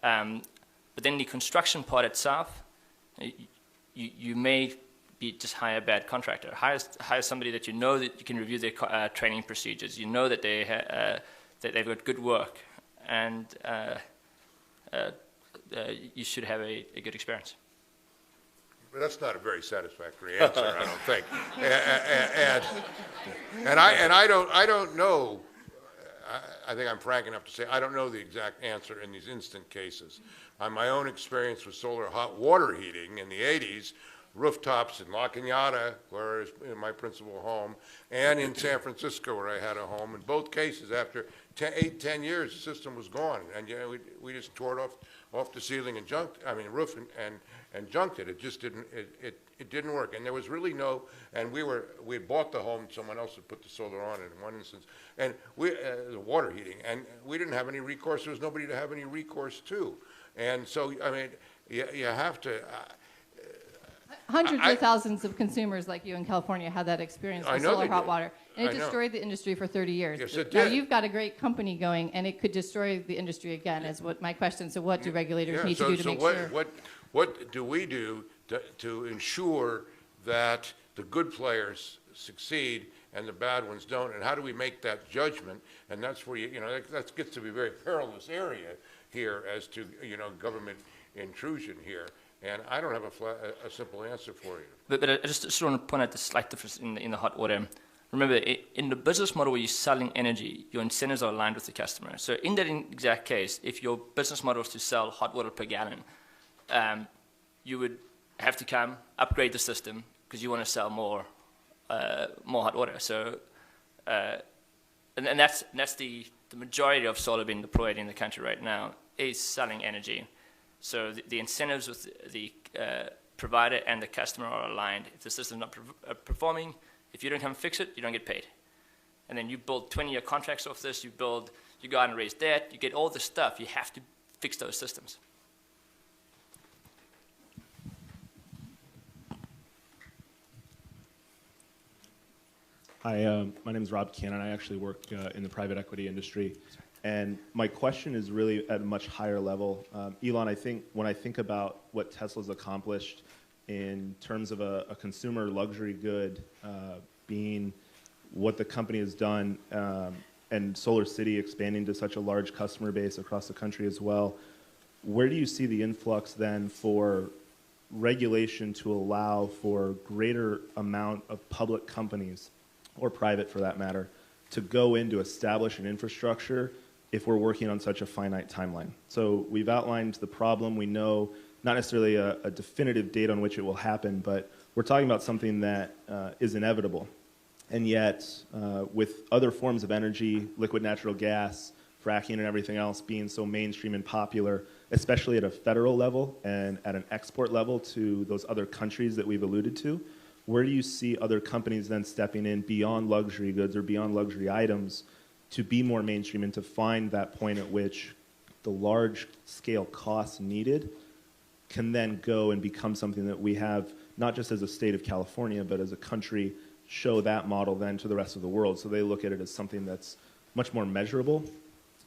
But then the construction part itself, you may just hire a bad contractor, hire somebody that you know that you can review their training procedures, you know that that they've got good work, and you should have a good experience. But that's not a very satisfactory answer, I don't think. And I don't know. I think I'm frank enough to say I don't know the exact answer in these instant cases. On my own experience with solar hot water heating in the 80s, rooftops in La Cañada, where is my principal home, and in San Francisco, where I had a home. In both cases, after 10 years, the system was gone, and we just tore it off the ceiling and roof and junked it. It just didn't. It didn't work, and there was really no. And we had bought the home. Someone else had put the solar on it in one instance, and the water heating, and we didn't have any recourse. There was nobody to have any recourse to, and so you have to. Hundreds of thousands of consumers like you in California had that experience with solar hot water. And it destroyed the industry for 30 years. Yes, it now did. you've got a great company going, and it could destroy the industry again, is what my question. So what do regulators need to do to make sure? What do we do to ensure that the good players succeed and the bad ones don't? And how do we make that judgment? And that's where that gets to be a very perilous area here as to government intrusion here. And I don't have a simple answer for you. But I just want to point out the slight difference in the hot water. Remember, in the business model where you're selling energy, your incentives are aligned with the customer. So in that exact case, if your business model is to sell hot water per gallon, you would have to come, upgrade the system, because you want to sell more hot water. So, and that's the majority of solar being deployed in the country right now is selling energy. So the incentives with the provider and the customer are aligned. If the system is not performing, if you don't come fix it, you don't get paid. And then you build 20-year contracts off this, you go out and raise debt, you get all this stuff. You have to fix those systems. Hi, my name is Rob Cannon. I actually work in the private equity industry. And my question is really at a much higher level. Elon, I think when I think about what Tesla's accomplished in terms of a consumer luxury good being what the company has done and Solar City expanding to such a large customer base across the country as well, where do you see the influx then for regulation to allow for greater amount of public companies, or private for that matter, to go in to establish an infrastructure if we're working on such a finite timeline? So we've outlined the problem. We know not necessarily a definitive date on which it will happen, but we're talking about something that is inevitable. And yet, with other forms of energy, liquid natural gas, fracking and everything else being so mainstream and popular, especially at a federal level and at an export level to those other countries that we've alluded to, where do you see other companies then stepping in beyond luxury goods or beyond luxury items to be more mainstream and to find that point at which the large-scale costs needed can then go and become something that we have, not just as a state of California, but as a country, show that model then to the rest of the world. So they look at it as something that's much more measurable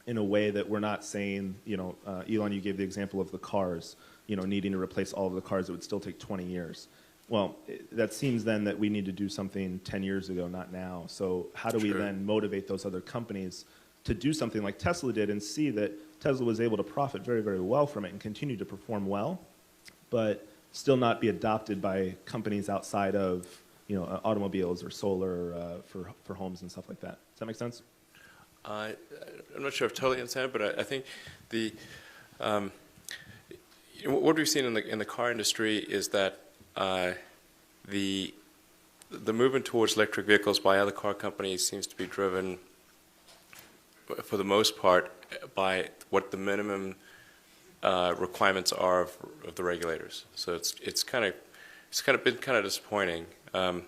in a way that we're not saying, Elon, you gave the example of the cars, needing to replace all of the cars. It would still take 20 years. Well, that seems then that we need to do something 10 years ago, not now. So how do we then motivate those other companies to do something like Tesla did and see that Tesla was able to profit very, very well from it and continue to perform well, but still not be adopted by companies outside of automobiles or solar for homes and stuff like that? Does that make sense? I'm not sure if I totally understand, but I think what we've seen in the car industry is that the movement towards electric vehicles by other car companies seems to be driven, for the most part, by what the minimum requirements are of the regulators. So it's kind of been kind of disappointing. And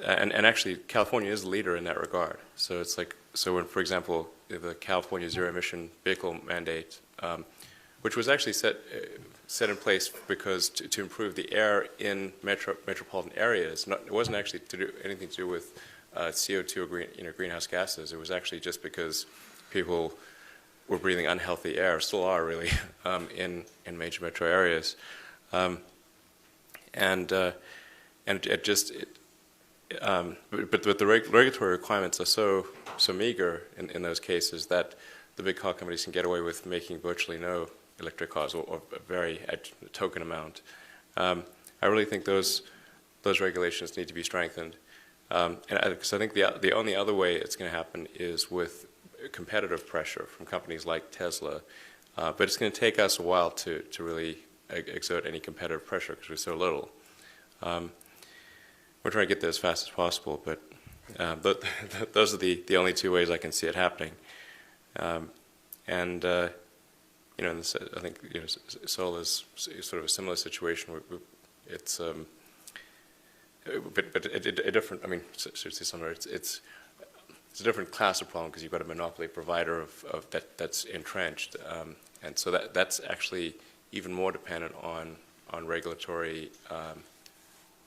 actually, California is the leader in that regard. So it's like, so when, for example, the California zero-emission vehicle mandate, which was actually set in place because to improve the air in metropolitan areas. It wasn't actually to do anything to do with CO2 or greenhouse gases. It was actually just because people were breathing unhealthy air, still are really, in major metro areas, but the regulatory requirements are so meager in those cases that the big car companies can get away with making virtually no electric cars, or a very token amount. I really think those regulations need to be strengthened, because I think the only other way it's going to happen is with competitive pressure from companies like Tesla, but it's going to take us a while to really exert any competitive pressure because we're so little. We're trying to get there as fast as possible, but those are the only two ways I can see it happening. You know, I think, you know, solar is sort of a similar situation. It's but a different. I mean, seriously, similar. It's a different class of problem because you've got a monopoly provider of that's entrenched, and so that's actually even more dependent on regulatory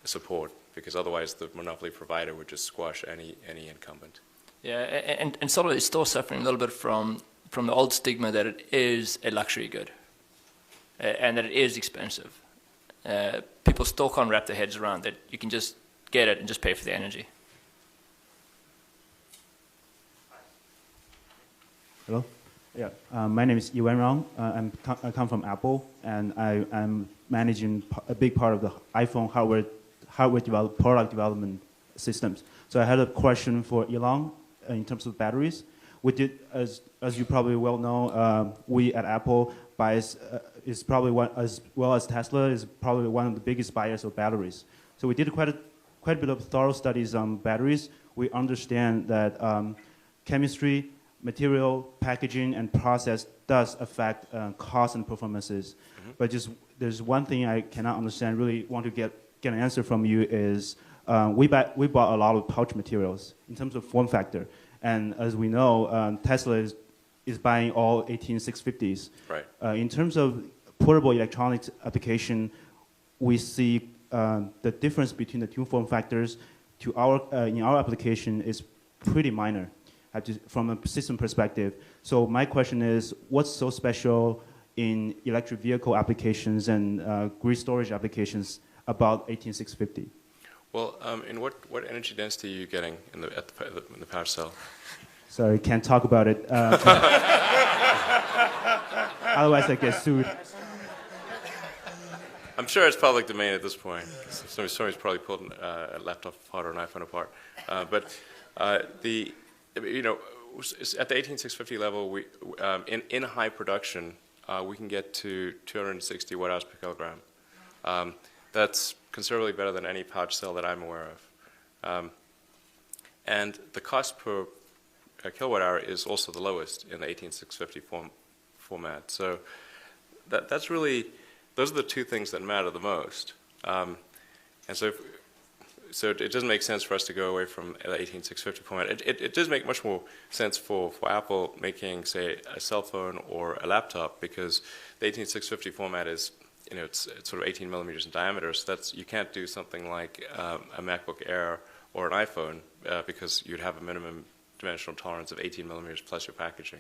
support, because otherwise the monopoly provider would just squash any incumbent. Yeah, and solar is still suffering a little bit from the old stigma that it is a luxury good and that it is expensive. People still can't wrap their heads around that you can just get it and just pay for the energy. Hello? Yeah, my name is Yuan Rong. I come from Apple, and I'm managing a big part of the iPhone hardware product development systems. So I had a question for Elon in terms of batteries. We did, as you probably well know, we at Apple is probably one, as well as Tesla, is probably one of the biggest buyers of batteries. So we did quite a bit of thorough studies on batteries. We understand that chemistry, material, packaging, and process does affect cost and performances. Mm-hmm. But just there's one thing I cannot understand, really want to get an answer from you is we bought a lot of pouch materials in terms of form factor. And as we know, Tesla is buying all 18650s. Right. In terms of portable electronics application, we see the difference between the two form factors to in our application is pretty minor from a system perspective. So my question is, what's so special in electric vehicle applications and grid storage applications about 18650? Well, in what energy density are you getting in the pouch cell? Sorry, can't talk about it. Otherwise, I get sued. I'm sure it's public domain at this point. Somebody's probably pulled a laptop apart or an iPhone apart. But at the 18650 level, we in high production, we can get to 260 watt-hours per kilogram. That's considerably better than any pouch cell that I'm aware of. And the cost per kilowatt hour is also the lowest in the 18650 format. So that's really, those are the two things that matter the most. And so it doesn't make sense for us to go away from the 18650 format. It does make much more sense for Apple making, say, a cell phone or a laptop, because the 18650 format is, you know, it's sort of 18 millimeters in diameter, so you can't do something like a MacBook Air or an iPhone because you'd have a minimum dimensional tolerance of 18 millimeters plus your packaging.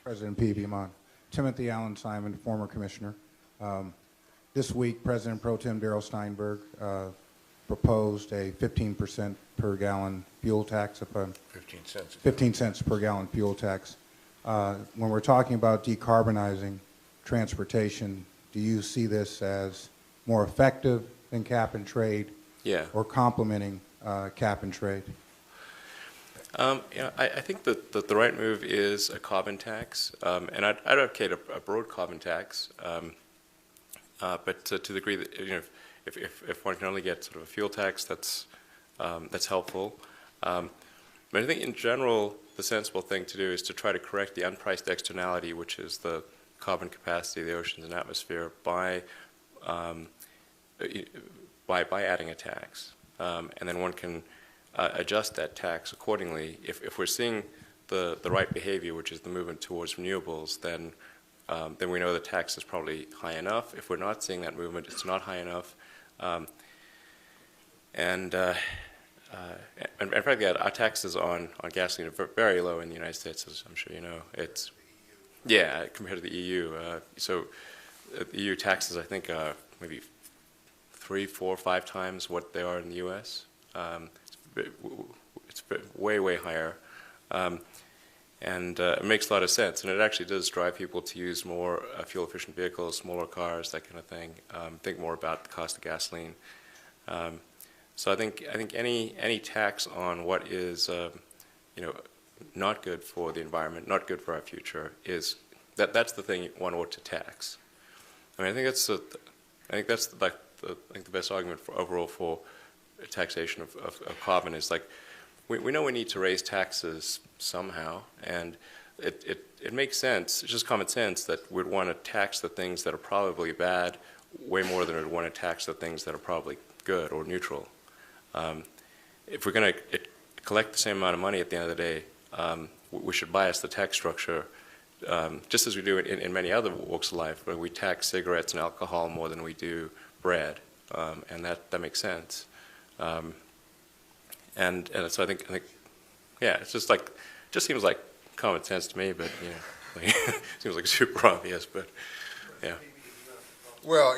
President Peavy, Timothy Allen Simon, former commissioner. This week, President Pro Tem Darrell Steinberg proposed a 15% per gallon fuel tax. 15 cents. 15 cents per gallon fuel tax. When we're talking about decarbonizing transportation, do you see this as more effective than cap and trade, yeah, or complementing cap and trade? I think that the right move is a carbon tax, and I'd advocate a broad carbon tax, but to the degree that if one can only get sort of a fuel tax, that's helpful. But I think in general, the sensible thing to do is to try to correct the unpriced externality, which is the carbon capacity of the oceans and atmosphere, by adding a tax, and then one can adjust that tax accordingly. If we're seeing the right behavior, which is the movement towards renewables, then we know the tax is probably high enough. If we're not seeing that movement, it's not high enough. And frankly, our taxes on gasoline are very low in the United States, as I'm sure you know. It's compared to the EU. So the EU taxes, I think, are maybe 3, 4, 5 times what they are in the U.S. It's way, way higher. And it makes a lot of sense, and it actually does drive people to use more fuel-efficient vehicles, smaller cars, that kind of thing. Think more about the cost of gasoline. So I think any tax on what is not good for the environment, not good for our future, that's the thing one ought to tax. I mean, I think that's the best argument for overall for taxation of carbon is like we know we need to raise taxes somehow, and it makes sense. It's just common sense that we'd want to tax the things that are probably bad way more than we'd want to tax the things that are probably good or neutral. If we're going to collect the same amount of money at the end of the day, we should bias the tax structure just as we do in many other walks of life, where we tax cigarettes and alcohol more than we do bread, and that makes sense. And so I think it's just seems like common sense to me, but seems like super obvious, but yeah. Well,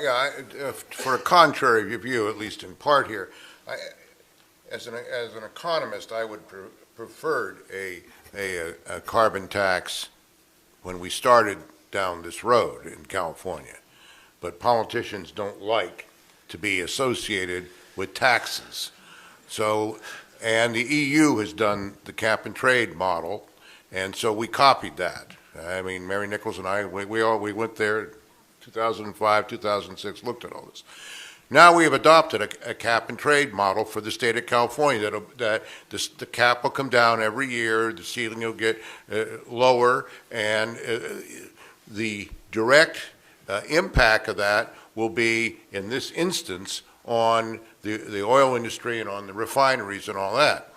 for a contrary view, at least in part here, as an economist, I would preferred a carbon tax when we started down this road in California. But politicians don't like to be associated with taxes. So, and the EU has done the cap and trade model, and so we copied that. I mean, Mary Nichols and I, we went there 2005, 2006, looked at all this. Now we have adopted a cap and trade model for the state of California that the cap will come down every year, the ceiling will get lower, and the direct impact of that will be, in this instance, on the oil industry and on the refineries and all that.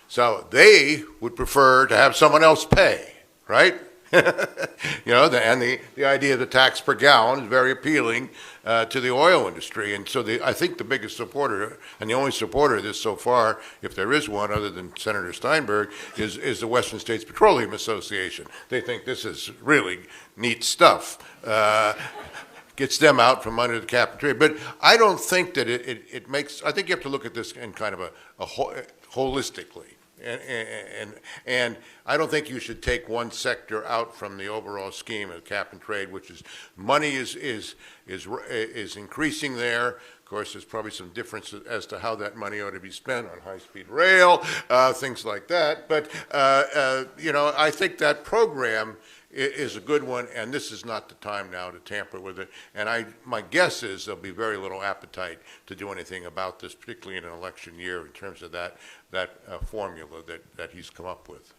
So they would prefer to have someone else pay, right? And the idea of the tax per gallon is very appealing to the oil industry. And so I think the biggest supporter, and the only supporter of this so far, if there is one other than Senator Steinberg, is the Western States Petroleum Association. They think this is really neat stuff. Gets them out from under the cap and trade. But I don't think that it makes, I think you have to look at this in kind of a holistically. And I don't think you should take one sector out from the overall scheme of cap and trade, which is money is increasing there. Of course, there's probably some difference as to how that money ought to be spent on high-speed rail, things like that. But I think that program is a good one, and this is not the time now to tamper with it. And my guess is there'll be very little appetite to do anything about this, particularly in an election year, in terms of that formula that he's come up with.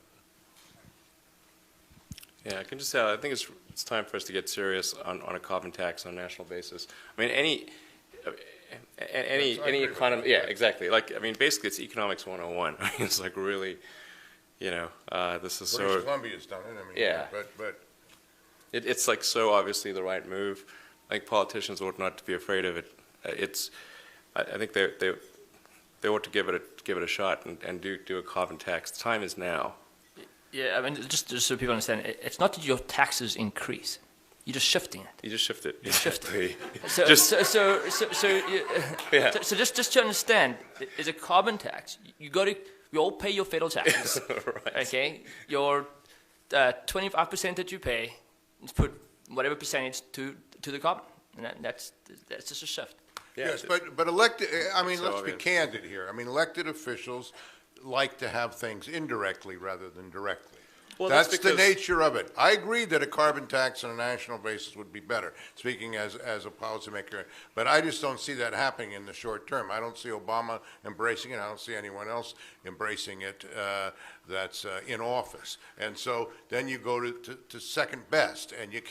Yeah, I can just say I think it's time for us to get serious on a carbon tax on a national basis. I mean, any economy, yeah, exactly. Like, I mean, basically, it's economics 101. I mean, it's like really. This is British Columbia's done it. I mean, yeah, but it's like so obviously the right move. I think politicians ought not to be afraid of it. I think they ought to give it a shot and do a carbon tax. The time is now. Yeah, I mean, just so people understand, it's not that your taxes increase. You're just shifting it. You just shift it. You shift it. So just to understand, it's a carbon tax. We all pay your federal taxes. Right. Okay, your 25% that you pay, put whatever percentage to the carbon, and that's just a shift. Yeah, yes, but elected. I mean, let's be candid here. I mean, elected officials like to have things indirectly rather than directly. Well, that's that's the because- nature of it. I agree that a carbon tax on a national basis would be better, speaking as a policymaker, but I just don't see that happening in the short term. I don't see Obama embracing it. I don't see anyone else embracing it that's in office. And so then you go to second best, and you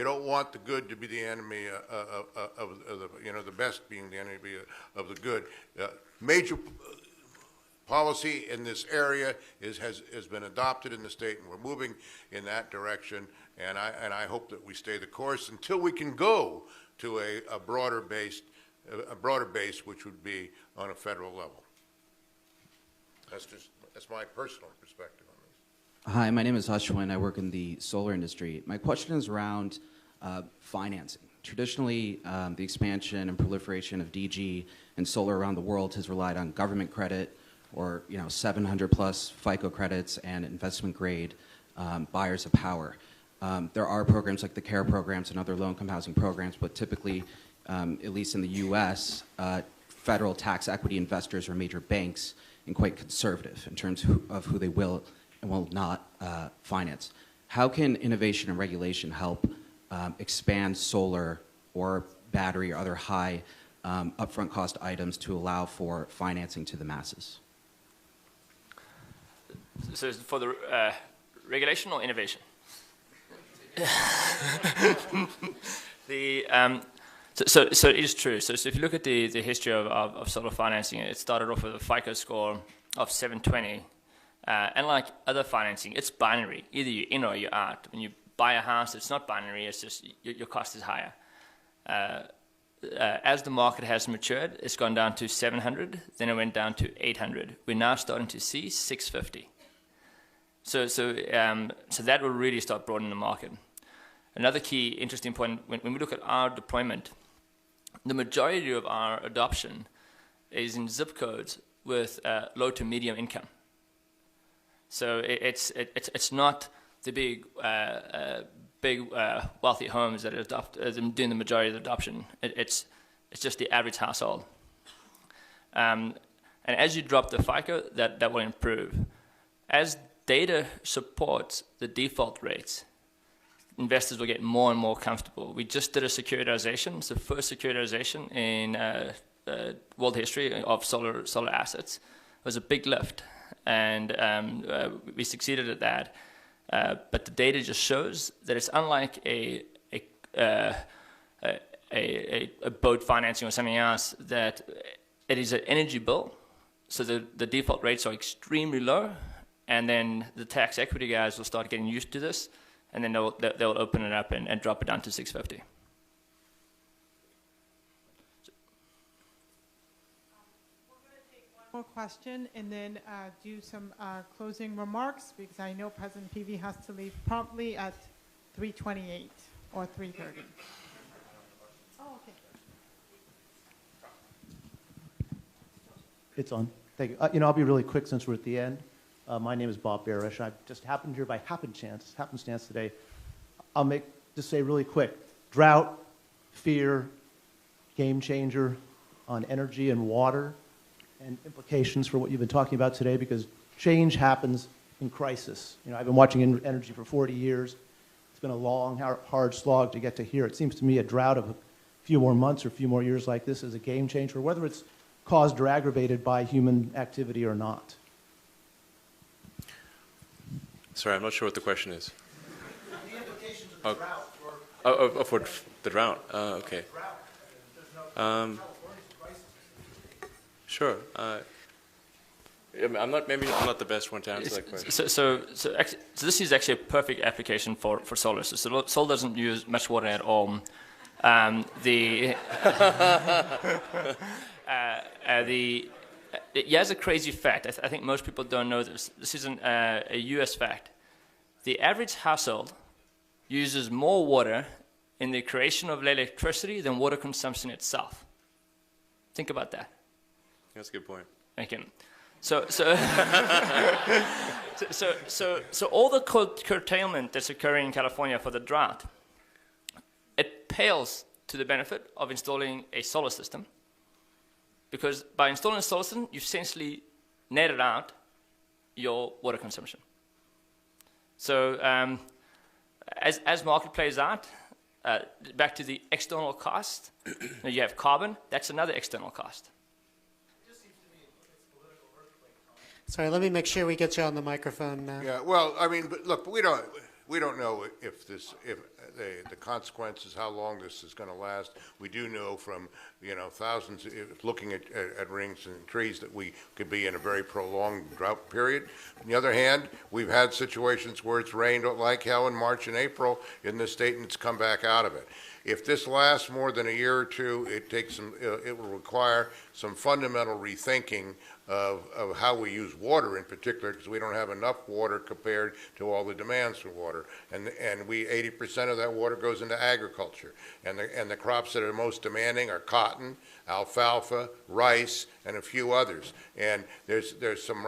don't want the good to be the enemy of the best being the enemy of the good. Major policy in this area has been adopted in the state, and we're moving in that direction. And I hope that we stay the course until we can go to a broader base, which would be on a federal level. That's my personal perspective on this. Hi, my name is Ashwin. I work in the solar industry. My question is around financing. Traditionally, the expansion and proliferation of DG and solar around the world has relied on government credit, or 700 plus FICO credits and investment grade buyers of power. There are programs like the CARE programs and other low-income housing programs, but typically, at least in the US, federal tax equity investors are major banks and quite conservative in terms of who they will and will not finance. How can innovation and regulation help expand solar or battery or other high upfront cost items to allow for financing to the masses? So for the regulation or innovation? So it is true. So if you look at the history of solar financing, it started off with a FICO score of 720. And like other financing, it's binary. Either you're in or you're out. When you buy a house, it's not binary. It's just your cost is higher. As the market has matured, it's gone down to 700. Then it went down to 800. We're now starting to see 650. So that will really start broadening the market. Another key interesting point, when we look at our deployment, the majority of our adoption is in zip codes with low to medium income. So it's not the big wealthy homes that are doing the majority of the adoption. It's just the average household. And as you drop the FICO, that will improve. As data supports the default rates, investors will get more and more comfortable. We just did a securitization. It's the first securitization in world history of solar assets. It was a big lift, and we succeeded at that. But the data just shows that it's unlike a boat financing or something else, that it is an energy bill. So the default rates are extremely low, and then the tax equity guys will start getting used to this, and then they'll open it up and drop it down to 650. More question, and then do some closing remarks, because I know President Peavy has to leave promptly at 3:28 or 3:30. Oh, okay. It's on. Thank you. I'll be really quick since we're at the end. My name is Bob Barish. I just happened here by happenstance today. I'll just say really quick: drought, fear, game changer on energy and water, and implications for what you've been talking about today, because change happens in crisis. I've been watching energy for 40 years. It's been a long, hard slog to get to here. It seems to me a drought of a few more months or a few more years like this is a game changer, whether it's caused or aggravated by human activity or not. Sorry, I'm not sure what the question is. The implications of the drought. For the drought. Okay. Sure. I'm not the best one to answer that question. So this is actually a perfect application for solar. So solar doesn't use much water at all. Here's a crazy fact. I think most people don't know this. This isn't a U.S. fact. The average household uses more water in the creation of electricity than water consumption itself. Think about that. That's a good point. Okay. So all the curtailment that's occurring in California for the drought, it pales to the benefit of installing a solar system, because by installing a solar system, you essentially netted out your water consumption. So as market plays out, back to the external cost, you have carbon, that's another external cost. Sorry, let me make sure we get you on the microphone now. Yeah, well, I mean, but look, we don't know if the consequences, how long this is going to last. We do know from, thousands, looking at rings and trees, that we could be in a very prolonged drought period. On the other hand, we've had situations where it's rained like hell in March and April in this state, and it's come back out of it. If this lasts more than a year or two, it will require some fundamental rethinking of how we use water in particular, because we don't have enough water compared to all the demands for water. And 80% of that water goes into agriculture. And the crops that are most demanding are cotton, alfalfa, rice, and a few others. And there's some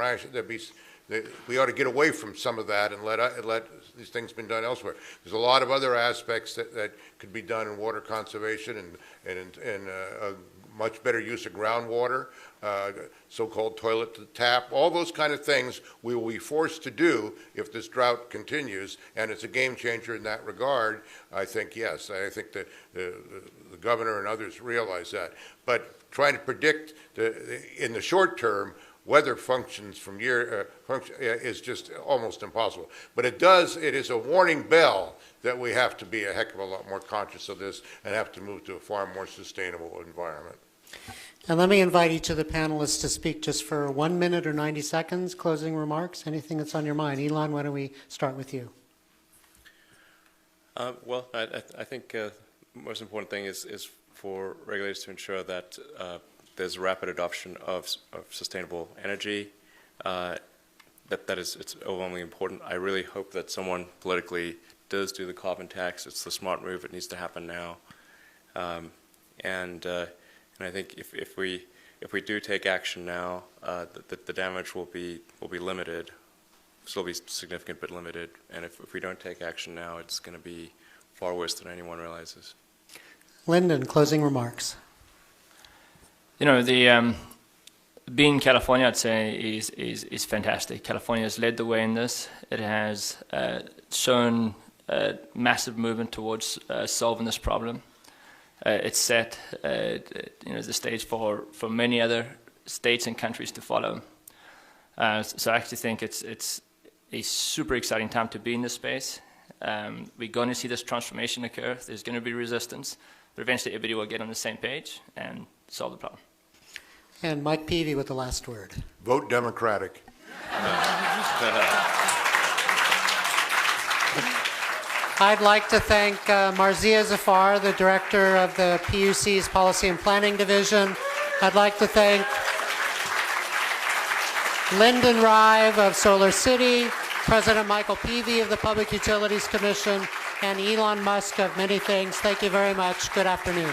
we ought to get away from some of that and let these things be done elsewhere. There's a lot of other aspects that could be done in water conservation and a much better use of groundwater, so-called toilet to tap, all those kind of things we will be forced to do if this drought continues, and it's a game changer in that regard. I think, yes, I think that the governor and others realize that. But trying to predict in the short term weather functions from is just almost impossible. But it is a warning bell that we have to be a heck of a lot more conscious of this and have to move to a far more sustainable environment. And let me invite each of the panelists to speak just for 1 minute or 90 seconds, closing remarks, anything that's on your mind. Elon, why don't we start with you? Well, I think the most important thing is for regulators to ensure that there's rapid adoption of sustainable energy. It's overwhelmingly important. I really hope that someone politically does do the carbon tax. It's the smart move. It needs to happen now. And I think if we do take action now, the damage will be limited. Still be significant, but limited. And if we don't take action now, it's going to be far worse than anyone realizes. Lyndon, closing remarks. Being California, I'd say, is fantastic. California has led the way in this. It has shown a massive movement towards solving this problem. It's set the stage for many other states and countries to follow. So I actually think it's a super exciting time to be in this space. We're going to see this transformation occur. There's going to be resistance, but eventually everybody will get on the same page and solve the problem. And Mike Peavy with the last word. Vote Democratic. I'd like to thank Marzia Zafar, the director of the PUC's Policy and Planning Division. I'd like to thank Lyndon Rive of Solar City, President Michael Peavy of the Public Utilities Commission, and Elon Musk of many things. Thank you very much. Good afternoon.